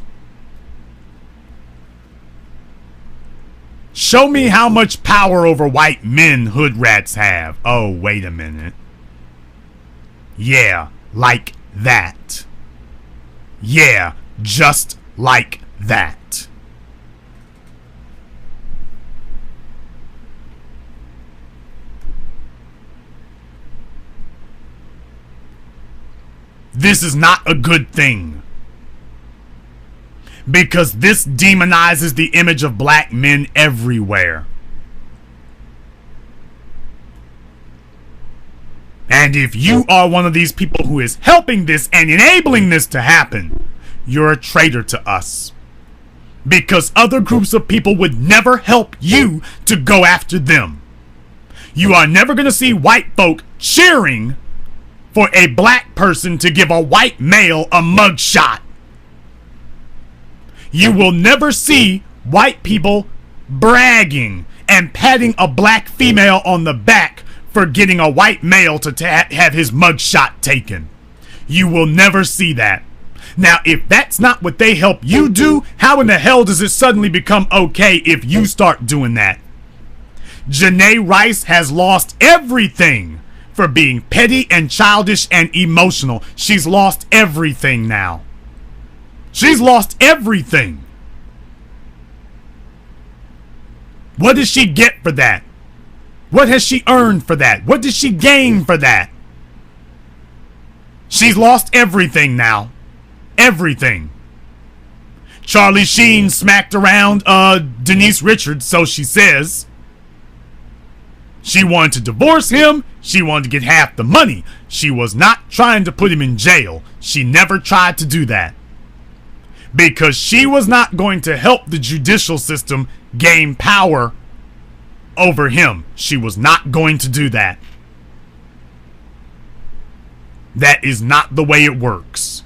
Show me how much power over white men hood rats have. Oh, wait a minute. Yeah, like that. Yeah, just like that. This is not a good thing. Because this demonizes the image of black men everywhere. And if you are one of these people who is helping this and enabling this to happen, you're a traitor to us. Because other groups of people would never help you to go after them. You are never going to see white folk cheering for a black person to give a white male a mugshot. You will never see white people bragging and patting a black female on the back for getting a white male to have his mugshot taken. You will never see that. Now, if that's not what they help you do, how in the hell does it suddenly become okay if you start doing that? Janae Rice has lost everything for being petty and childish and emotional. She's lost everything now. She's lost everything. What does she get for that? What has she earned for that? What does she gain for that? She's lost everything now. Everything. Charlie Sheen smacked around Denise Richards, so she says. She wanted to divorce him. She wanted to get half the money. She was not trying to put him in jail. She never tried to do that. Because she was not going to help the judicial system gain power over him. She was not going to do that. That is not the way it works.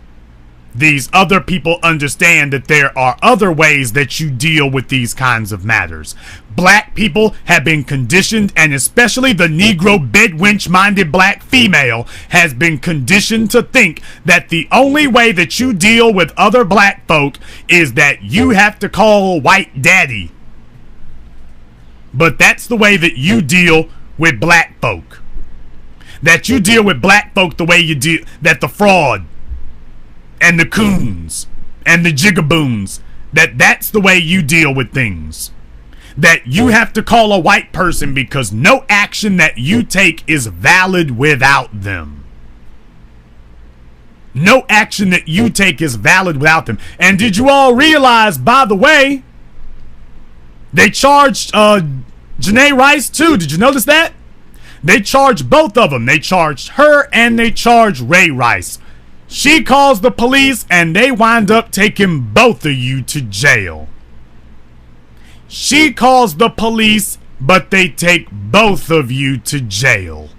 These other people understand that there are other ways that you deal with these kinds of matters. Black people have been conditioned, and especially the Negro bedwench-minded black female has been conditioned to think that the only way that you deal with other black folk is that you have to call white daddy. But that's the way that you deal with black folk. That you deal with black folk the way you deal, that the fraud and the coons and the jigaboons, that's the way you deal with things. That you have to call a white person because no action that you take is valid without them. No action that you take is valid without them. And did you all realize, by the way, they charged Janae Rice too? Did you notice that? They charged both of them. They charged her and they charged Ray Rice. She calls the police and they wind up taking both of you to jail. She calls the police, but they take both of you to jail.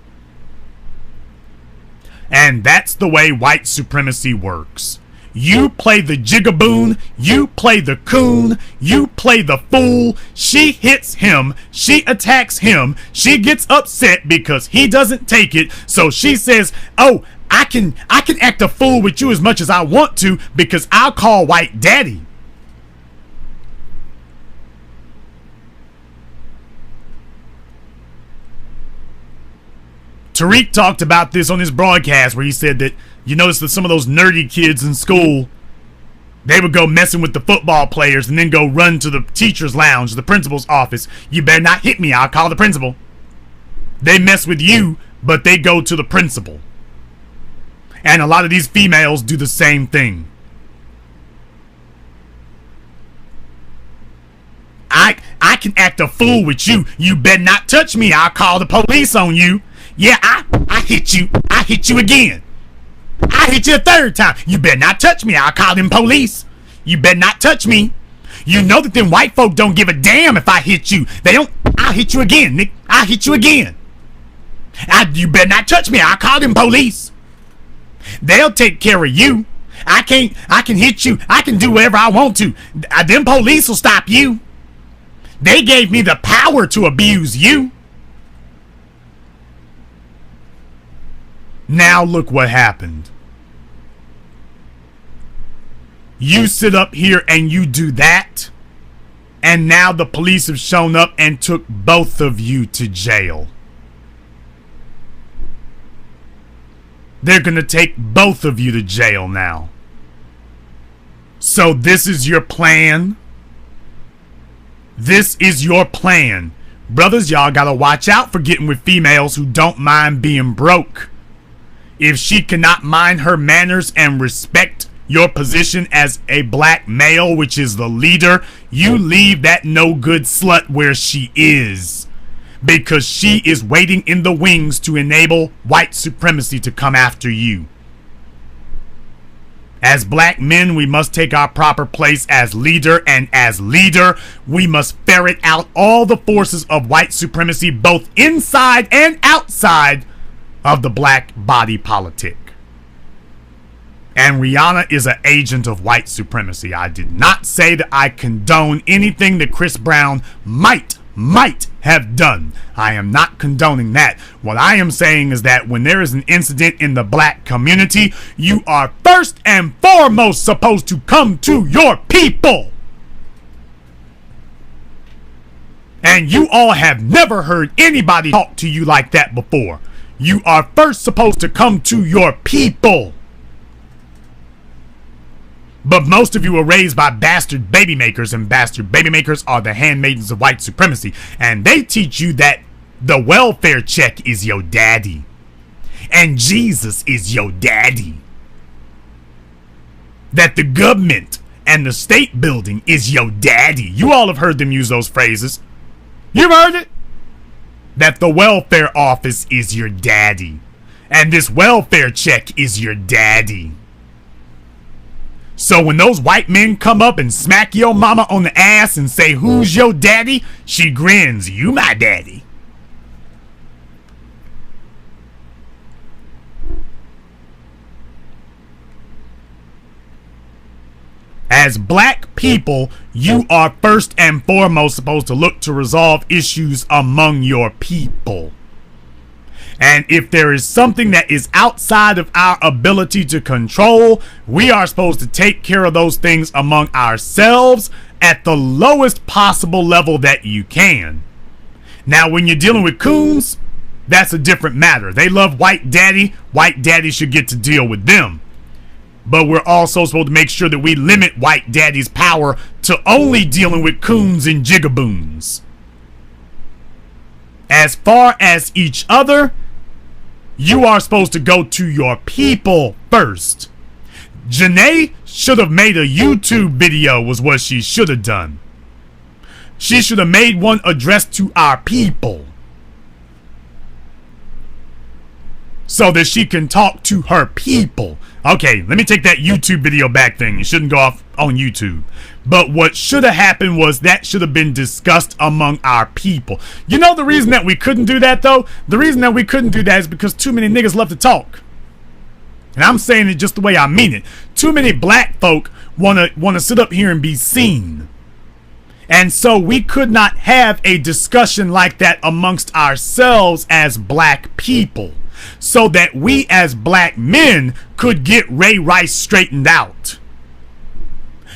And that's the way white supremacy works. You play the jigaboon, you play the coon, you play the fool. She hits him, she attacks him, she gets upset because he doesn't take it. So she says, oh, I can act a fool with you as much as I want to because I'll call White Daddy. Tariq talked about this on his broadcast where he said that you notice that some of those nerdy kids in school, they would go messing with the football players and then go run to the teacher's lounge, the principal's office. You better not hit me, I'll call the principal. They mess with you, but they go to the principal. And a lot of these females do the same thing. I can act a fool with you. You better not touch me, I'll call the police on you. Yeah, I hit you. I hit you again. I hit you a third time. You better not touch me. I'll call them police. You better not touch me. You know that them white folk don't give a damn if I hit you. They don't. I'll hit you again, Nick. I'll hit you again. You better not touch me. I'll call them police. They'll take care of you. I can hit you. I can do whatever I want to. Them police will stop you. They gave me the power to abuse you. Now look what happened. You sit up here and you do that, and now the police have shown up and took both of you to jail. They're gonna take both of you to jail now. So this is your plan? This is your plan. Brothers, y'all gotta watch out for getting with females who don't mind being broke. If she cannot mind her manners and respect your position as a black male, which is the leader, you leave that no good slut where she is. Because she is waiting in the wings to enable white supremacy to come after you. As black men, we must take our proper place as leader, and as leader, we must ferret out all the forces of white supremacy, both inside and outside of the black body politic. And Rihanna is an agent of white supremacy. I did not say that I condone anything that Chris Brown might have done. I am not condoning that. What I am saying is that when there is an incident in the black community, you are first and foremost supposed to come to your people. And you all have never heard anybody talk to you like that before. You are first supposed to come to your people. But most of you were raised by bastard baby makers, and bastard baby makers are the handmaidens of white supremacy. And they teach you that the welfare check is your daddy. And Jesus is your daddy. That the government and the state building is your daddy. You all have heard them use those phrases. You've heard it? That the welfare office is your daddy. And this welfare check is your daddy. So when those white men come up and smack your mama on the ass and say, "Who's your daddy?" she grins, "You my daddy." As black people, you are first and foremost supposed to look to resolve issues among your people. And if there is something that is outside of our ability to control, we are supposed to take care of those things among ourselves at the lowest possible level that you can. Now, when you're dealing with coons, that's a different matter. They love white daddy. White daddy should get to deal with them. But we're also supposed to make sure that we limit white daddy's power to only dealing with coons and jigaboons. As far as each other, you are supposed to go to your people first. Janae should have made a YouTube video was what she should have done. She should have made one addressed to our people, so that she can talk to her people. Okay, let me take that YouTube video back thing. It shouldn't go off on YouTube. But what should have happened was that should have been discussed among our people. You know the reason that we couldn't do that, though? The reason that we couldn't do that is because too many niggas love to talk. And I'm saying it just the way I mean it. Too many black folk wanna sit up here and be seen. And so we could not have a discussion like that amongst ourselves as black people, so that we as black men could get Ray Rice straightened out.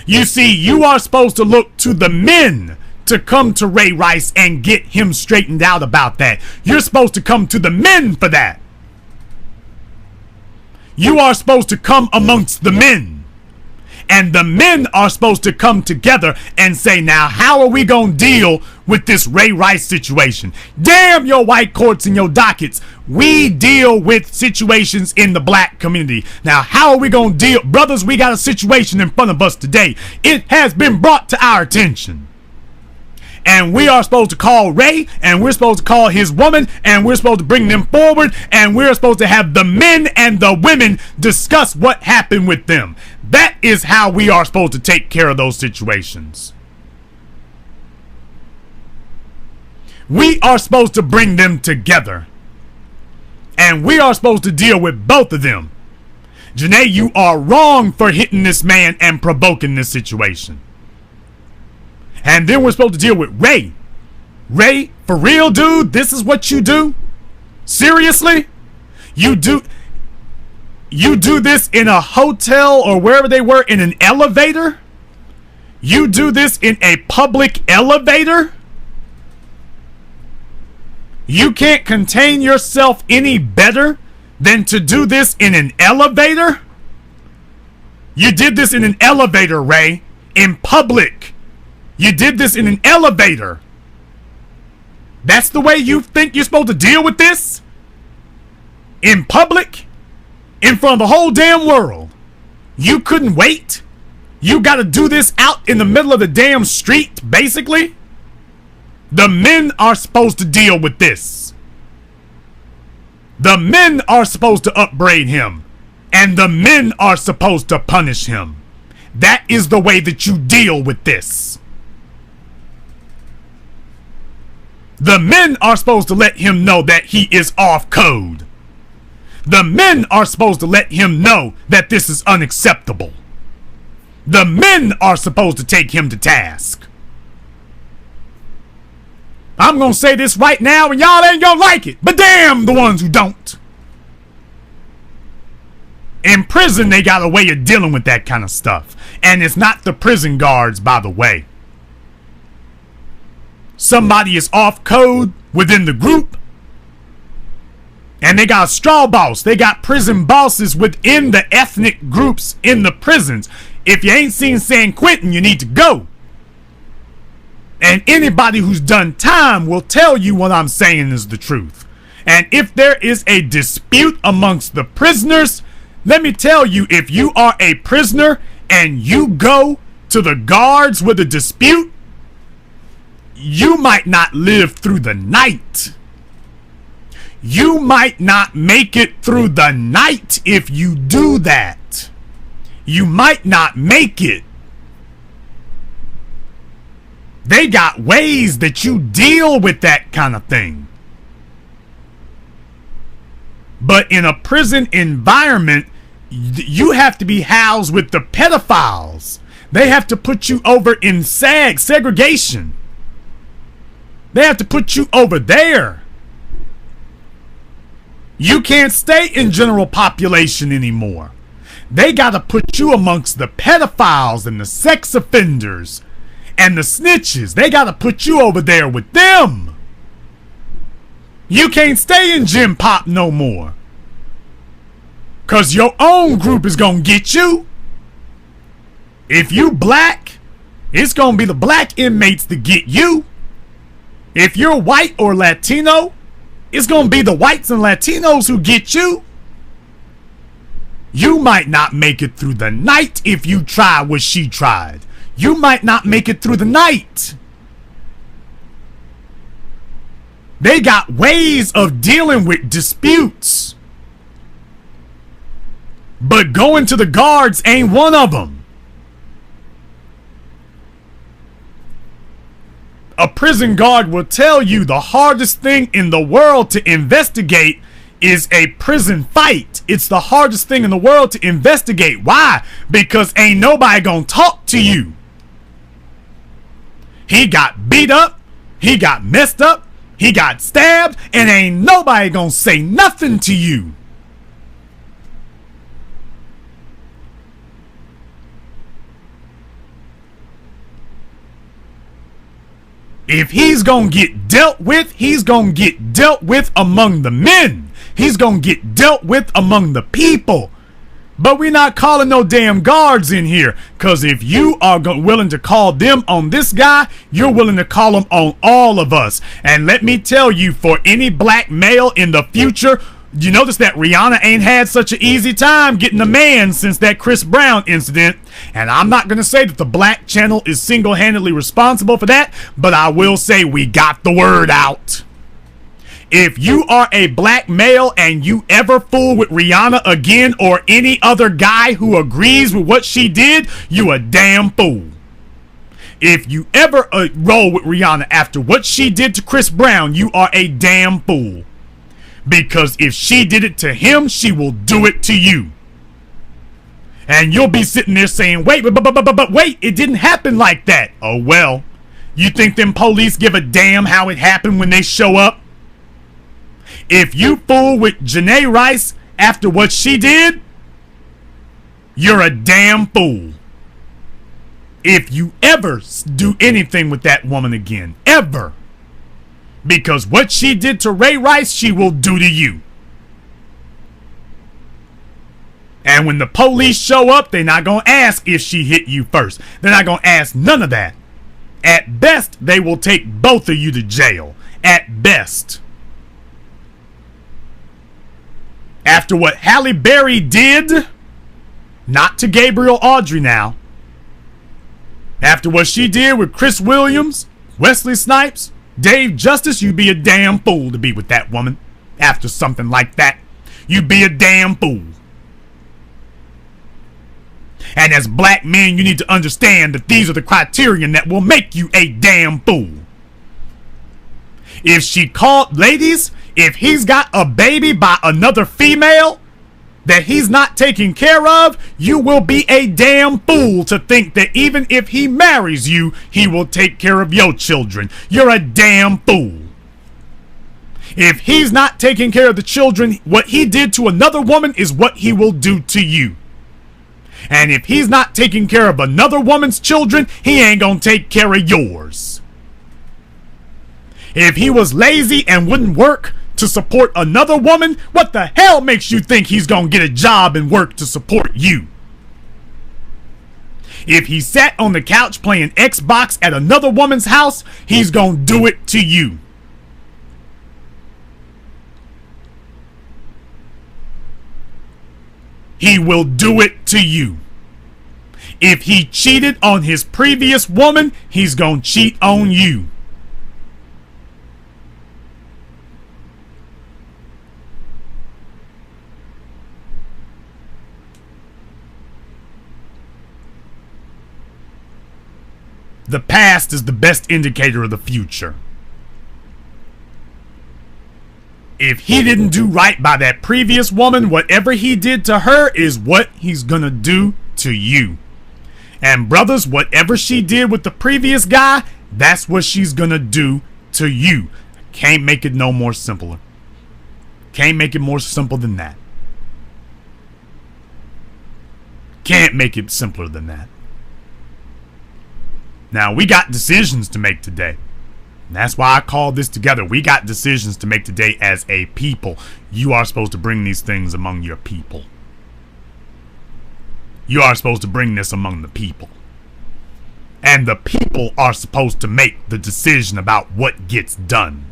You see, you are supposed to look to the men to come to Ray Rice and get him straightened out about that. You're supposed to come to the men for that. You are supposed to come amongst the men. And the men are supposed to come together and say, now, how are we going to deal with this Ray Rice situation? Damn your white courts and your dockets. We deal with situations in the black community. Now, how are we going to deal? Brothers, we got a situation in front of us today. It has been brought to our attention. And we are supposed to call Ray, and we're supposed to call his woman, and we're supposed to bring them forward, and we're supposed to have the men and the women discuss what happened with them. That is how we are supposed to take care of those situations. We are supposed to bring them together, and we are supposed to deal with both of them. Janae, you are wrong for hitting this man and provoking this situation. And then we're supposed to deal with Ray. Ray, for real, dude, this is what you do? Seriously? You do this in a hotel or wherever they were, in an elevator? You do this in a public elevator? You can't contain yourself any better than to do this in an elevator? You did this in an elevator, Ray, in public. You did this in an elevator. That's the way you think you're supposed to deal with this? In public? In front of the whole damn world? You couldn't wait? You gotta do this out in the middle of the damn street, basically? The men are supposed to deal with this. The men are supposed to upbraid him. And the men are supposed to punish him. That is the way that you deal with this. The men are supposed to let him know that he is off code. The men are supposed to let him know that this is unacceptable. The men are supposed to take him to task. I'm gonna say this right now and y'all ain't gonna like it, but damn the ones who don't. In prison, they got a way of dealing with that kind of stuff. And it's not the prison guards, by the way. Somebody is off code within the group, and they got a straw boss. They got prison bosses within the ethnic groups in the prisons. If you ain't seen San Quentin, you need to go. And anybody who's done time will tell you what I'm saying is the truth. And if there is a dispute amongst the prisoners, let me tell you, if you are a prisoner and you go to the guards with a dispute, you might not live through the night. You might not make it through the night if you do that. You might not make it. They got ways that you deal with that kind of thing. But in a prison environment, you have to be housed with the pedophiles. They have to put you over in segregation. They have to put you over there. You can't stay in general population anymore. They got to put you amongst the pedophiles and the sex offenders and the snitches. They got to put you over there with them. You can't stay in Gym Pop no more. Because your own group is going to get you. If you black, it's going to be the black inmates that get you. If you're white or Latino, it's going to be the whites and Latinos who get you. You might not make it through the night if you try what she tried. You might not make it through the night. They got ways of dealing with disputes. But going to the guards ain't one of them. A prison guard will tell you the hardest thing in the world to investigate is a prison fight. It's the hardest thing in the world to investigate. Why? Because ain't nobody gonna talk to you. He got beat up, he got messed up, he got stabbed, and ain't nobody gonna say nothing to you. If he's gonna get dealt with, he's gonna get dealt with among the men. He's gonna get dealt with among the people. But we're not calling no damn guards in here. Because if you are willing to call them on this guy, you're willing to call them on all of us. And let me tell you, for any black male in the future, you notice that Rihanna ain't had such an easy time getting a man since that Chris Brown incident. And I'm not going to say that the Black channel is single-handedly responsible for that, but I will say we got the word out. If you are a black male and you ever fool with Rihanna again or any other guy who agrees with what she did, you a damn fool. If you ever roll with Rihanna after what she did to Chris Brown, you are a damn fool. Because if she did it to him, she will do it to you. And you'll be sitting there saying, wait, but wait, it didn't happen like that. Oh, well, you think them police give a damn how it happened when they show up? If you fool with Janae Rice after what she did, you're a damn fool. If you ever do anything with that woman again, ever. Because what she did to Ray Rice, she will do to you. And when the police show up, they're not going to ask if she hit you first. They're not going to ask none of that. At best, they will take both of you to jail. At best. After what Halle Berry did, not to Gabriel Audrey now. After what she did with Chris Williams, Wesley Snipes, Dave Justice, you'd be a damn fool to be with that woman. After something like that, you'd be a damn fool. And as black men, you need to understand that these are the criterion that will make you a damn fool. If she called, ladies, if he's got a baby by another female that he's not taking care of, you will be a damn fool to think that even if he marries you, he will take care of your children. You're a damn fool. If he's not taking care of the children, what he did to another woman is what he will do to you. And if he's not taking care of another woman's children, he ain't gonna take care of yours. If he was lazy and wouldn't work to support another woman, what the hell makes you think he's gonna get a job and work to support you? If he sat on the couch playing Xbox at another woman's house, he's gonna do it to you. He will do it to you. If he cheated on his previous woman, he's gonna cheat on you. The past is the best indicator of the future. If he didn't do right by that previous woman, whatever he did to her is what he's gonna do to you. And brothers, whatever she did with the previous guy, that's what she's gonna do to you. Can't make it no more simpler. Can't make it more simple than that. Can't make it simpler than that. Now, we got decisions to make today. And that's why I called this together. We got decisions to make today as a people. You are supposed to bring these things among your people. You are supposed to bring this among the people. And the people are supposed to make the decision about what gets done.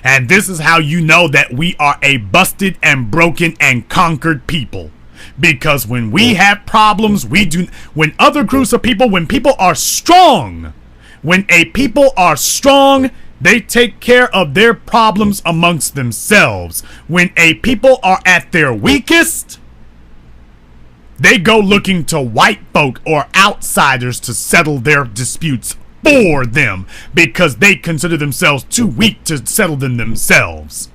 And this is how you know that we are a busted and broken and conquered people. Because when we have problems, when other groups of people, when people are strong, when a people are strong, they take care of their problems amongst themselves. When a people are at their weakest, they go looking to white folk or outsiders to settle their disputes for them because they consider themselves too weak to settle them themselves.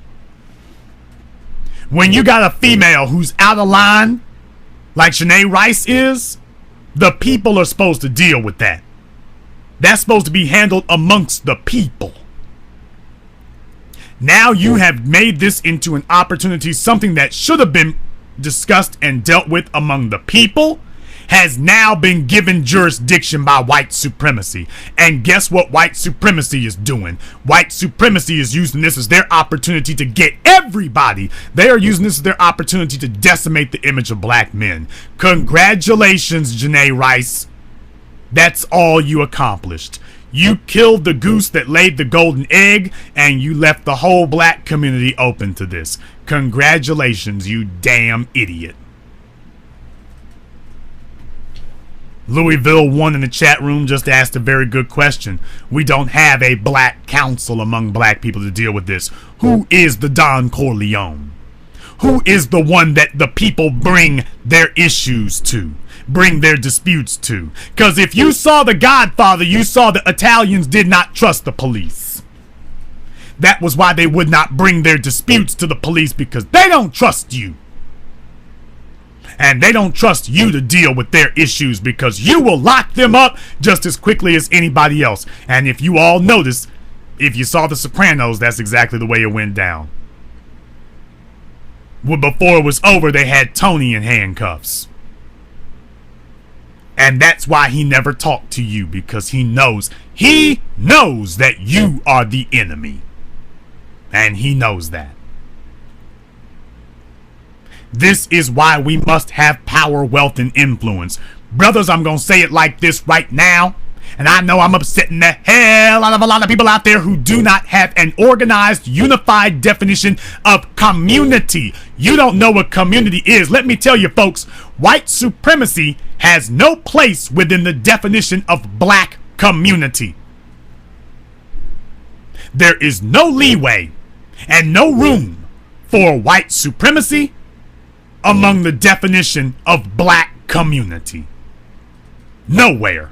When you got a female who's out of line, like Shanae Rice is, the people are supposed to deal with that. That's supposed to be handled amongst the people. Now you have made this into an opportunity, something that should have been discussed and dealt with among the people, has now been given jurisdiction by white supremacy. And guess what white supremacy is doing? White supremacy is using this as their opportunity to get everybody. They are using this as their opportunity to decimate the image of black men. Congratulations, Janae Rice. That's all you accomplished. You killed the goose that laid the golden egg, and you left the whole black community open to this. Congratulations, you damn idiot. Louisville 1 in the chat room just asked a very good question. We don't have a black council among black people to deal with this. Who is the Don Corleone? Who is the one that the people bring their issues to? Bring their disputes to? Because if you saw The Godfather, you saw the Italians did not trust the police. That was why they would not bring their disputes to the police, because they don't trust you. And they don't trust you to deal with their issues, because you will lock them up just as quickly as anybody else. And if you all notice, if you saw The Sopranos, that's exactly the way it went down. Well, before it was over, they had Tony in handcuffs. And that's why he never talked to you, because he knows that you are the enemy. And he knows that. This is why we must have power, wealth, and influence. Brothers, I'm going to say it like this right now. And I know I'm upsetting the hell out of a lot of people out there who do not have an organized, unified definition of community. You don't know what community is. Let me tell you, folks, white supremacy has no place within the definition of black community. There is no leeway and no room for white supremacy among the definition of black community. Nowhere.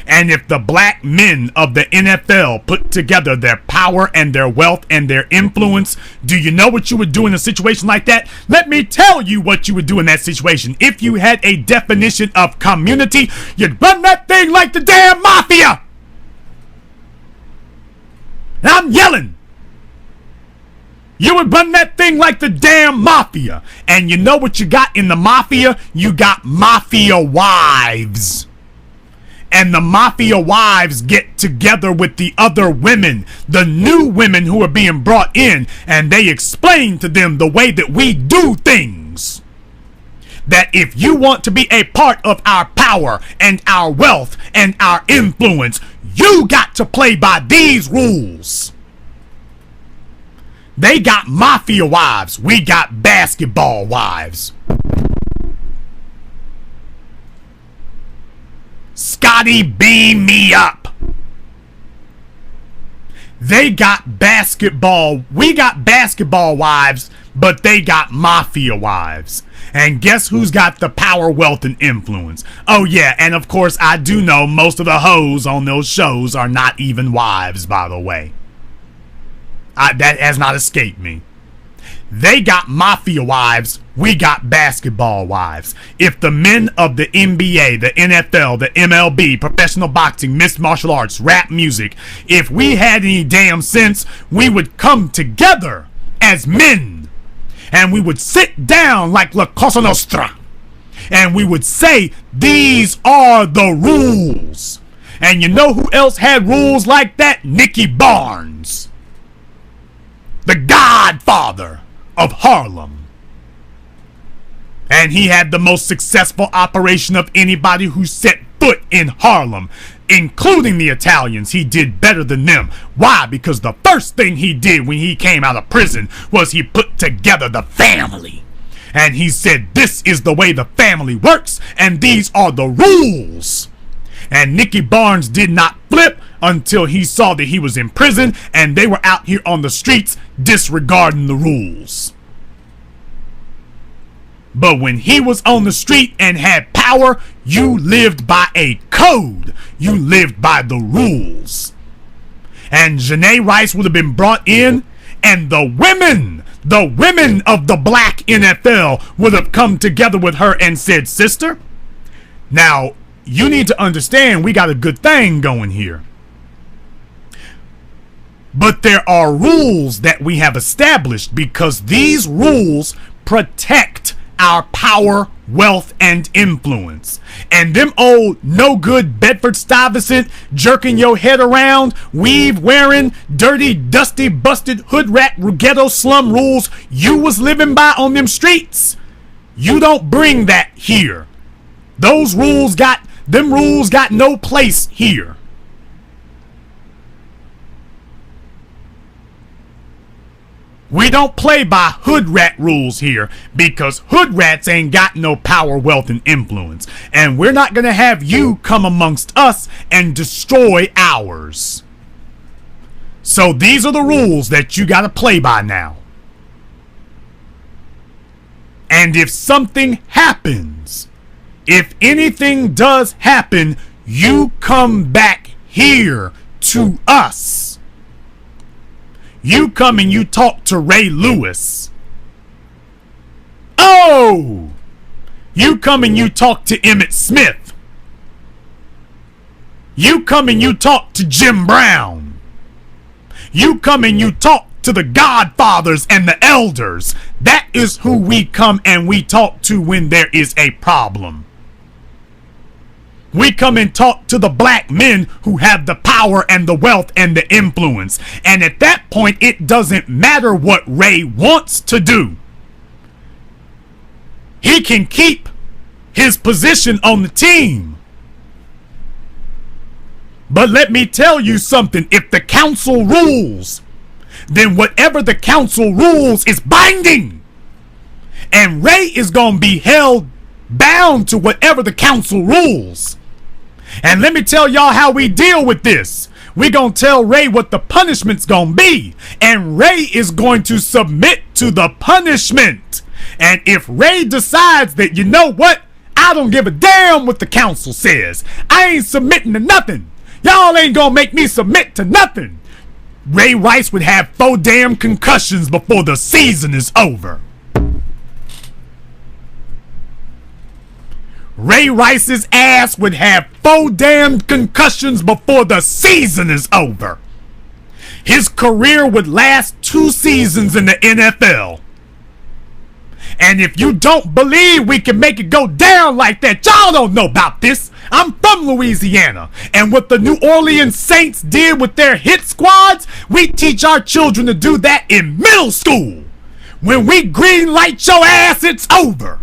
And if the black men of the NFL put together their power and their wealth and their influence, do you know what you would do in a situation like that? Let me tell you what you would do in that situation. If you had a definition of community, you'd run that thing like the damn mafia. And I'm yelling. You would run that thing like the damn mafia. And you know what you got in the mafia? You got mafia wives. And the mafia wives get together with the other women, the new women who are being brought in, and they explain to them the way that we do things. That if you want to be a part of our power and our wealth and our influence, you got to play by these rules. They got mafia wives. We got basketball wives. Scotty, beam me up. They got basketball. We got basketball wives, but they got mafia wives. And guess who's got the power, wealth, and influence? Oh yeah, and of course I do know most of the hoes on those shows are not even wives, by the way. That has not escaped me. They got mafia wives, we got basketball wives. If the men of the NBA, the NFL, the MLB, professional boxing, mixed martial arts, rap music, if we had any damn sense, we would come together as men. And we would sit down like La Cosa Nostra. And we would say, these are the rules. And you know who else had rules like that? Nicky Barnes. The Godfather of Harlem. And he had the most successful operation of anybody who set foot in Harlem, including the Italians. He did better than them. Why? Because the first thing he did when he came out of prison was he put together the family. And he said, this is the way the family works, and these are the rules. And Nicky Barnes did not flip until he saw that he was in prison and they were out here on the streets disregarding the rules. But when he was on the street and had power, you lived by a code. You lived by the rules. And Janae Rice would have been brought in, and the women of the Black NFL would have come together with her and said, sister, now you need to understand we got a good thing going here. But there are rules that we have established because these rules protect our power, wealth, and influence. And them old no good Bedford-Stuyvesant jerking your head around, weave wearing, dirty, dusty, busted hood rat ghetto slum rules you was living by on them streets, you don't bring that here. Them rules got no place here. We don't play by hood rat rules here because hood rats ain't got no power, wealth, and influence. And we're not going to have you come amongst us and destroy ours. So these are the rules that you got to play by now. And if something happens, if anything does happen, you come back here to us. You come and you talk to Ray Lewis. Oh! You come and you talk to Emmitt Smith. You come and you talk to Jim Brown. You come and you talk to the Godfathers and the elders. That is who we come and we talk to when there is a problem. We come and talk to the black men who have the power and the wealth and the influence. And at that point, it doesn't matter what Ray wants to do. He can keep his position on the team. But let me tell you something. If the council rules, then whatever the council rules is binding. And Ray is going to be held bound to whatever the council rules. And let me tell y'all how we deal with this. We're going to tell Ray what the punishment's going to be. And Ray is going to submit to the punishment. And if Ray decides that, you know what, I don't give a damn what the council says, I ain't submitting to nothing, y'all ain't going to make me submit to nothing, Ray Rice would have 4 damn concussions before the season is over. Ray Rice's ass would have 4 damn concussions before the season is over. His career would last 2 seasons in the NFL. And if you don't believe we can make it go down like that, y'all don't know about this. I'm from Louisiana. And what the New Orleans Saints did with their hit squads, we teach our children to do that in middle school. When we green light your ass, it's over.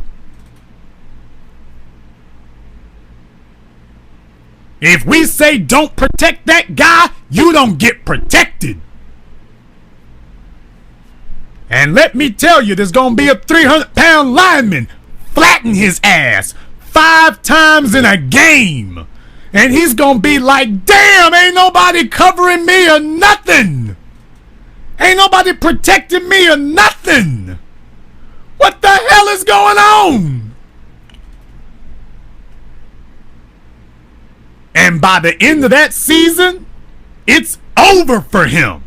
If we say don't protect that guy, you don't get protected. And let me tell you, there's going to be a 300-pound lineman flatten his ass 5 times in a game. And he's going to be like, damn, ain't nobody covering me or nothing. Ain't nobody protecting me or nothing. What the hell is going on? And by the end of that season, it's over for him.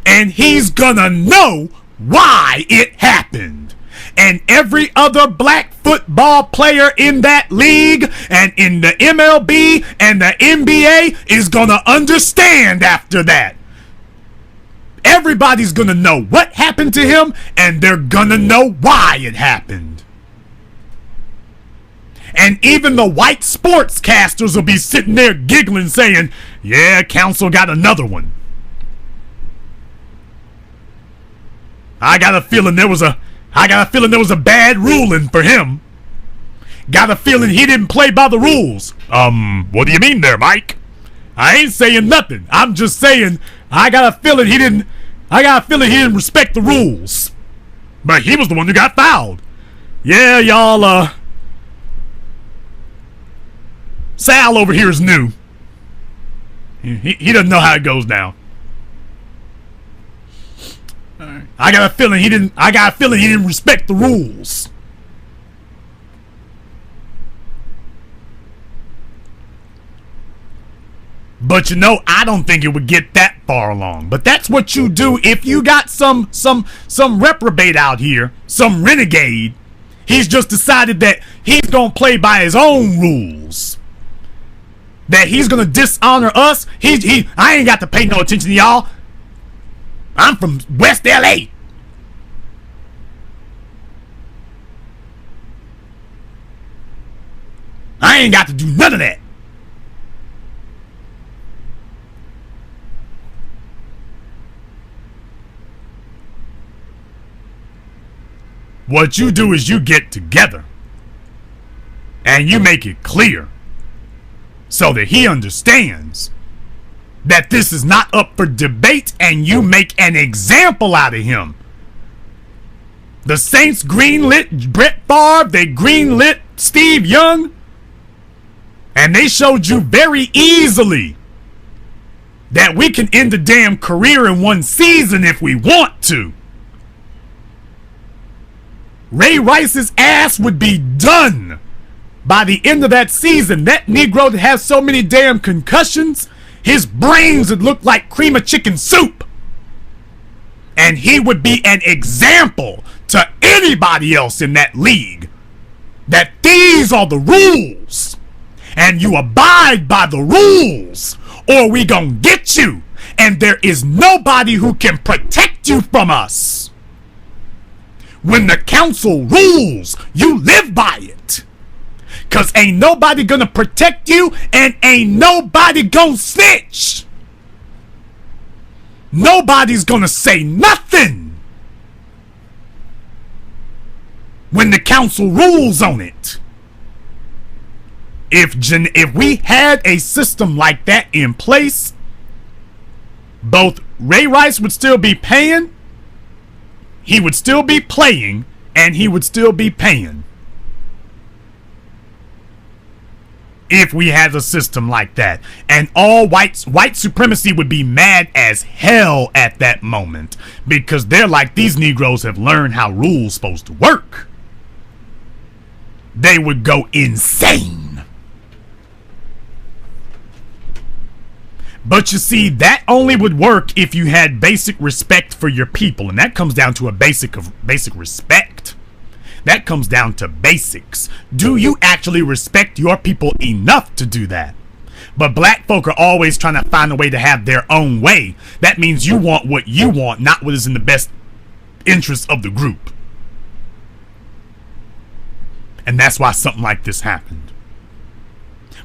And he's gonna know why it happened. And every other black football player in that league and in the MLB and the NBA is gonna understand after that. Everybody's gonna know what happened to him, and they're gonna know why it happened. And even the white sportscasters will be sitting there giggling saying, yeah, council got another one. I got a feeling there was a bad ruling for him. Got a feeling he didn't play by the rules. What do you mean there, Mike? I ain't saying nothing. I'm just saying I got a feeling he didn't I got a feeling he didn't respect the rules. But he was the one who got fouled. Yeah, y'all, Sal over here is new. He doesn't know how it goes down. Right. I got a feeling he didn't respect the rules. But you know, I don't think it would get that far along. But that's what you do if you got some reprobate out here, some renegade. He's just decided that he's gonna play by his own rules. That he's gonna dishonor us. I ain't got to pay no attention to y'all. I'm from West LA. I ain't got to do none of that. What you do is you get together and you make it clear so that he understands that this is not up for debate, and you make an example out of him. The Saints greenlit Brett Favre, they greenlit Steve Young, and they showed you very easily that we can end a damn career in one season if we want to. Ray Rice's ass would be done by the end of that season. That Negro that has so many damn concussions, his brains would look like cream of chicken soup. And he would be an example to anybody else in that league that these are the rules. And you abide by the rules, or we gonna get you. And there is nobody who can protect you from us. When the council rules, you live by it. Cause ain't nobody gonna protect you, and ain't nobody gonna snitch. Nobody's gonna say nothing when the council rules on it. If we had a system like that in place, both Ray Rice would still be paying, he would still be playing, and he would still be paying. If we had a system like that. And all white supremacy would be mad as hell at that moment, because they're like, these Negroes have learned how rules supposed to work. They would go insane. But you see, that only would work if you had basic respect for your people, and that comes down to a basic respect. That comes down to basics. Do you actually respect your people enough to do that? But black folk are always trying to find a way to have their own way. That means you want what you want, not what is in the best interest of the group. And that's why something like this happened.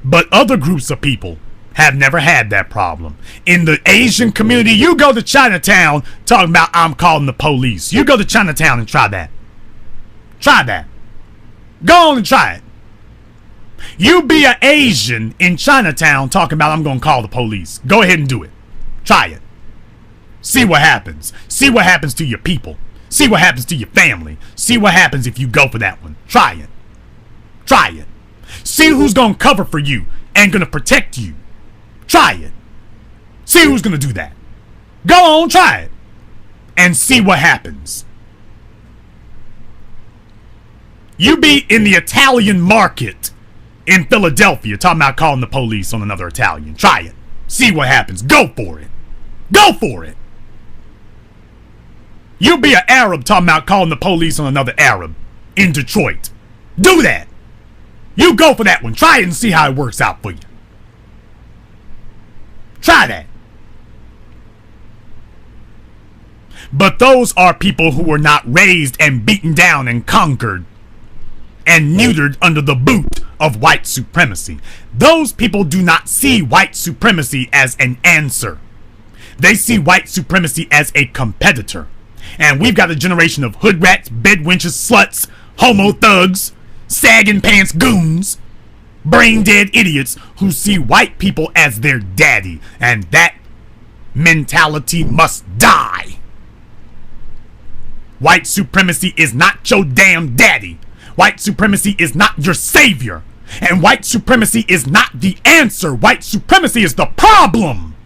But other groups of people have never had that problem. In the Asian community, you go to Chinatown talking about, I'm calling the police. You go to Chinatown and try that. Try that. Go on and try it. You be an Asian in Chinatown talking about, I'm going to call the police. Go ahead and do it. Try it. See what happens. See what happens to your people. See what happens to your family. See what happens if you go for that one. Try it. Try it. See who's going to cover for you and going to protect you. Try it. See who's going to do that. Go on, try it. And see what happens. You be in the Italian market in Philadelphia talking about calling the police on another Italian. Try it. See what happens. Go for it. Go for it. You be an Arab talking about calling the police on another Arab in Detroit. Do that. You go for that one. Try it and see how it works out for you. Try that. But those are people who were not raised and beaten down and conquered and neutered under the boot of white supremacy. Those people do not see white supremacy as an answer. They see white supremacy as a competitor. And we've got a generation of hood rats, bedwenches, sluts, homo thugs, sagging pants goons, brain dead idiots who see white people as their daddy. And that mentality must die. White supremacy is not your damn daddy. White supremacy is not your savior. And white supremacy is not the answer. White supremacy is the problem.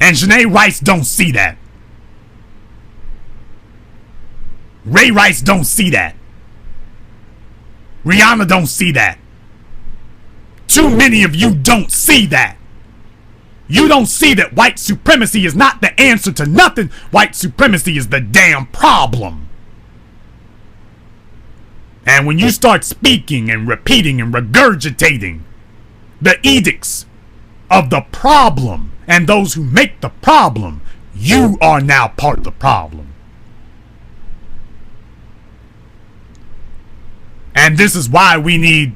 And Janae Rice don't see that. Ray Rice don't see that. Rihanna don't see that. Too many of you don't see that. You don't see that white supremacy is not the answer to nothing. White supremacy is the damn problem. And when you start speaking and repeating and regurgitating the edicts of the problem and those who make the problem, you are now part of the problem. And this is why we need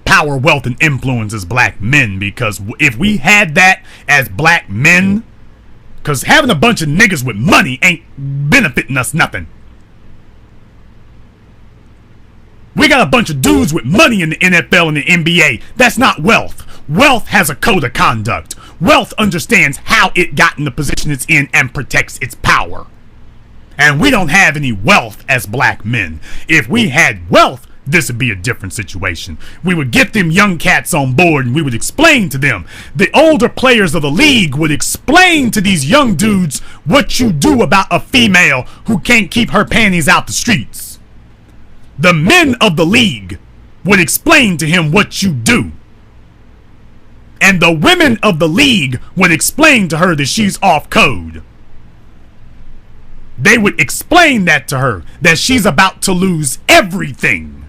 power, wealth, and influence as black men, because if we had that as black men, because having a bunch of niggas with money ain't benefiting us nothing. We got a bunch of dudes with money in the NFL and the NBA. That's not wealth. Wealth has a code of conduct. Wealth understands how it got in the position it's in and protects its power. And we don't have any wealth as black men. If we had wealth, this would be a different situation. We would get them young cats on board and we would explain to them. The older players of the league would explain to these young dudes what you do about a female who can't keep her panties out the streets. The men of the league would explain to him what you do. And the women of the league would explain to her that she's off code. They would explain that to her, that she's about to lose everything.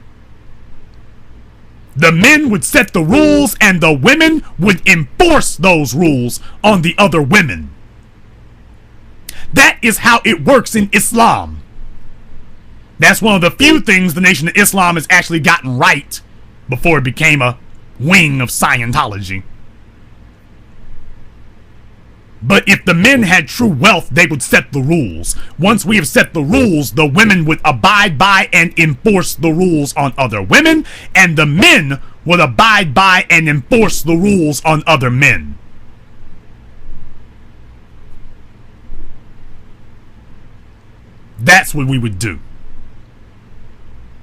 The men would set the rules and the women would enforce those rules on the other women. That is how it works in Islam. That's one of the few things the Nation of Islam has actually gotten right before it became a wing of Scientology. But if the men had true wealth, they would set the rules. Once we have set the rules, the women would abide by and enforce the rules on other women, and the men would abide by and enforce the rules on other men. That's what we would do.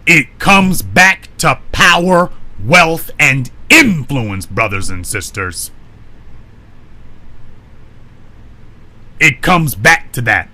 It comes back to power, wealth, and influence, brothers and sisters. It comes back to that.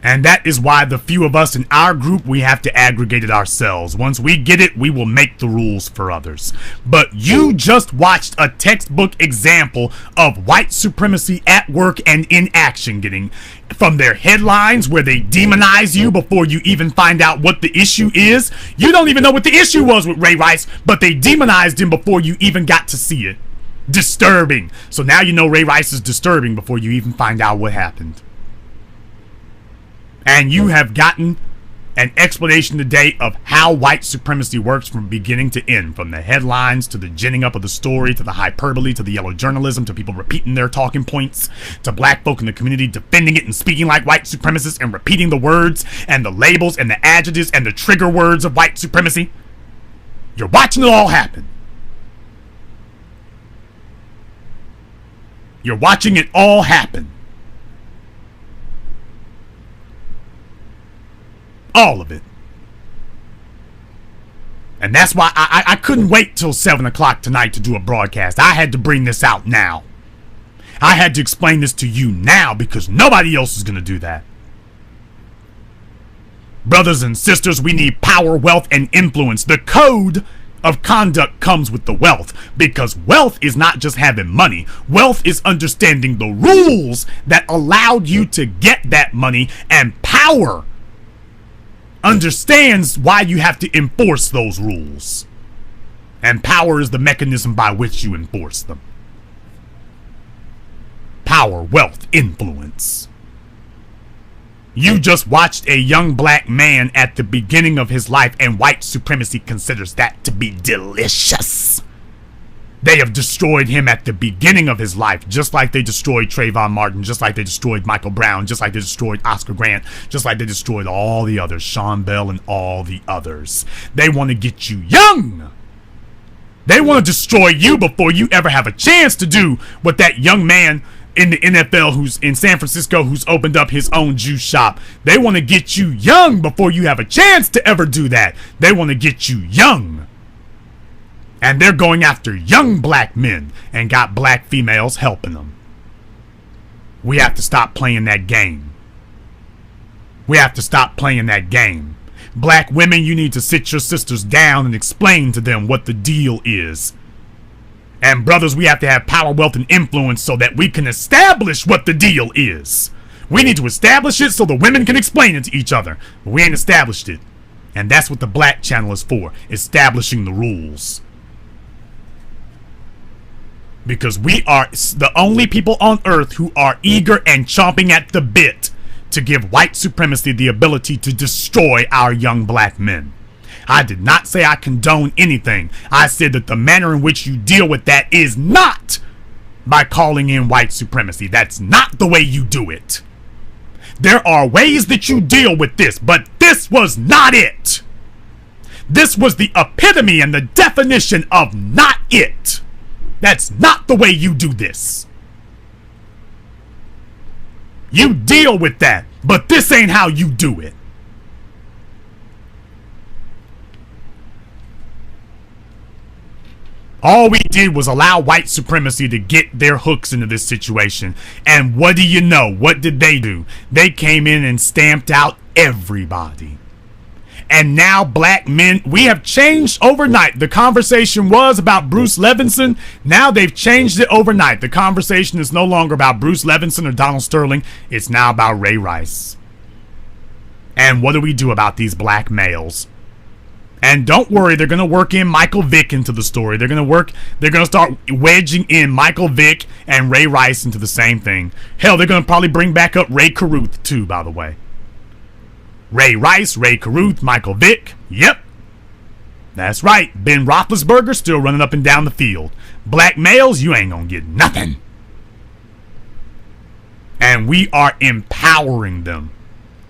And that is why the few of us in our group, we have to aggregate it ourselves. Once we get it, we will make the rules for others. But you just watched a textbook example of white supremacy at work and in action, getting from their headlines where they demonize you before you even find out what the issue is. You don't even know what the issue was with Ray Rice, but they demonized him before you even got to see it. Disturbing. So now you know Ray Rice is disturbing before you even find out what happened. And you have gotten an explanation today of how white supremacy works from beginning to end. From the headlines, to the ginning up of the story, to the hyperbole, to the yellow journalism, to people repeating their talking points, to black folk in the community defending it and speaking like white supremacists and repeating the words and the labels and the adjectives and the trigger words of white supremacy. You're watching it all happen. You're watching it all happen. All of it. And that's why I couldn't wait till 7 o'clock tonight to do a broadcast. I had to bring this out now. I had to explain this to you now because nobody else is going to do that. Brothers and sisters, we need power, wealth, and influence. The code of conduct comes with the wealth, because wealth is not just having money. Wealth is understanding the rules that allowed you to get that money, and power understands why you have to enforce those rules. And power is the mechanism by which you enforce them. Power, wealth, influence. You just watched a young black man at the beginning of his life, and white supremacy considers that to be delicious. They have destroyed him at the beginning of his life, just like they destroyed Trayvon Martin, just like they destroyed Michael Brown, just like they destroyed Oscar Grant, just like they destroyed all the others, Sean Bell and all the others. They want to get you young They want to destroy you before you ever have a chance to do what that young man in the NFL who's in San Francisco who's opened up his own juice shop. They want to get you young before you have a chance to ever do that. They want to get you young. And they're going after young black men and got black females helping them. We have to stop playing that game. We have to stop playing that game. Black women, you need to sit your sisters down and explain to them what the deal is. And brothers, we have to have power, wealth, and influence so that we can establish what the deal is. We need to establish it so the women can explain it to each other. But we ain't established it. And that's what the Black channel is for, establishing the rules. Because we are the only people on earth who are eager and chomping at the bit to give white supremacy the ability to destroy our young black men. I did not say I condone anything. I said that the manner in which you deal with that is not by calling in white supremacy. That's not the way you do it. There are ways that you deal with this, but this was not it. This was the epitome and the definition of not it. That's not the way you do this. You deal with that, but this ain't how you do it. All we did was allow white supremacy to get their hooks into this situation. And what do you know? What did they do? They came in and stamped out everybody. And now black men, we have changed overnight. The conversation was about Bruce Levinson. Now they've changed it overnight. The conversation is no longer about Bruce Levinson or Donald Sterling. It's now about Ray Rice. And what do we do about these black males? And don't worry, they're going to work in Michael Vick into the story. They're going to start wedging in Michael Vick and Ray Rice into the same thing. Hell, they're going to probably bring back up Ray Carruth too, by the way. Ray Rice, Ray Carruth, Michael Vick. Yep. That's right. Ben Roethlisberger still running up and down the field. Black males, you ain't gonna get nothing. And we are empowering them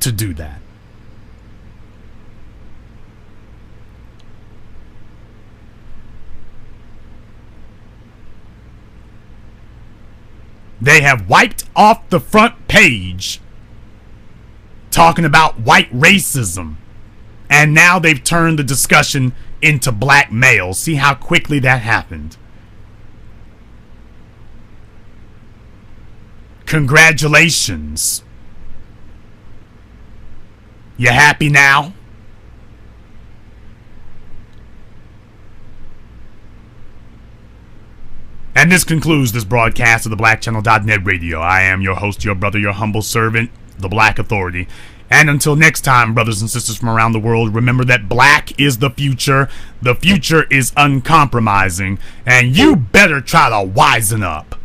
to do that. They have wiped off the front page talking about white racism. And now they've turned the discussion into black males. See how quickly that happened. Congratulations. You happy now? And this concludes this broadcast of the BlackChannel.net radio. I am your host, your brother, your humble servant, the Black Authority. And until next time, brothers and sisters from around the world, remember that black is the future. The future is uncompromising. And you better try to wisen up.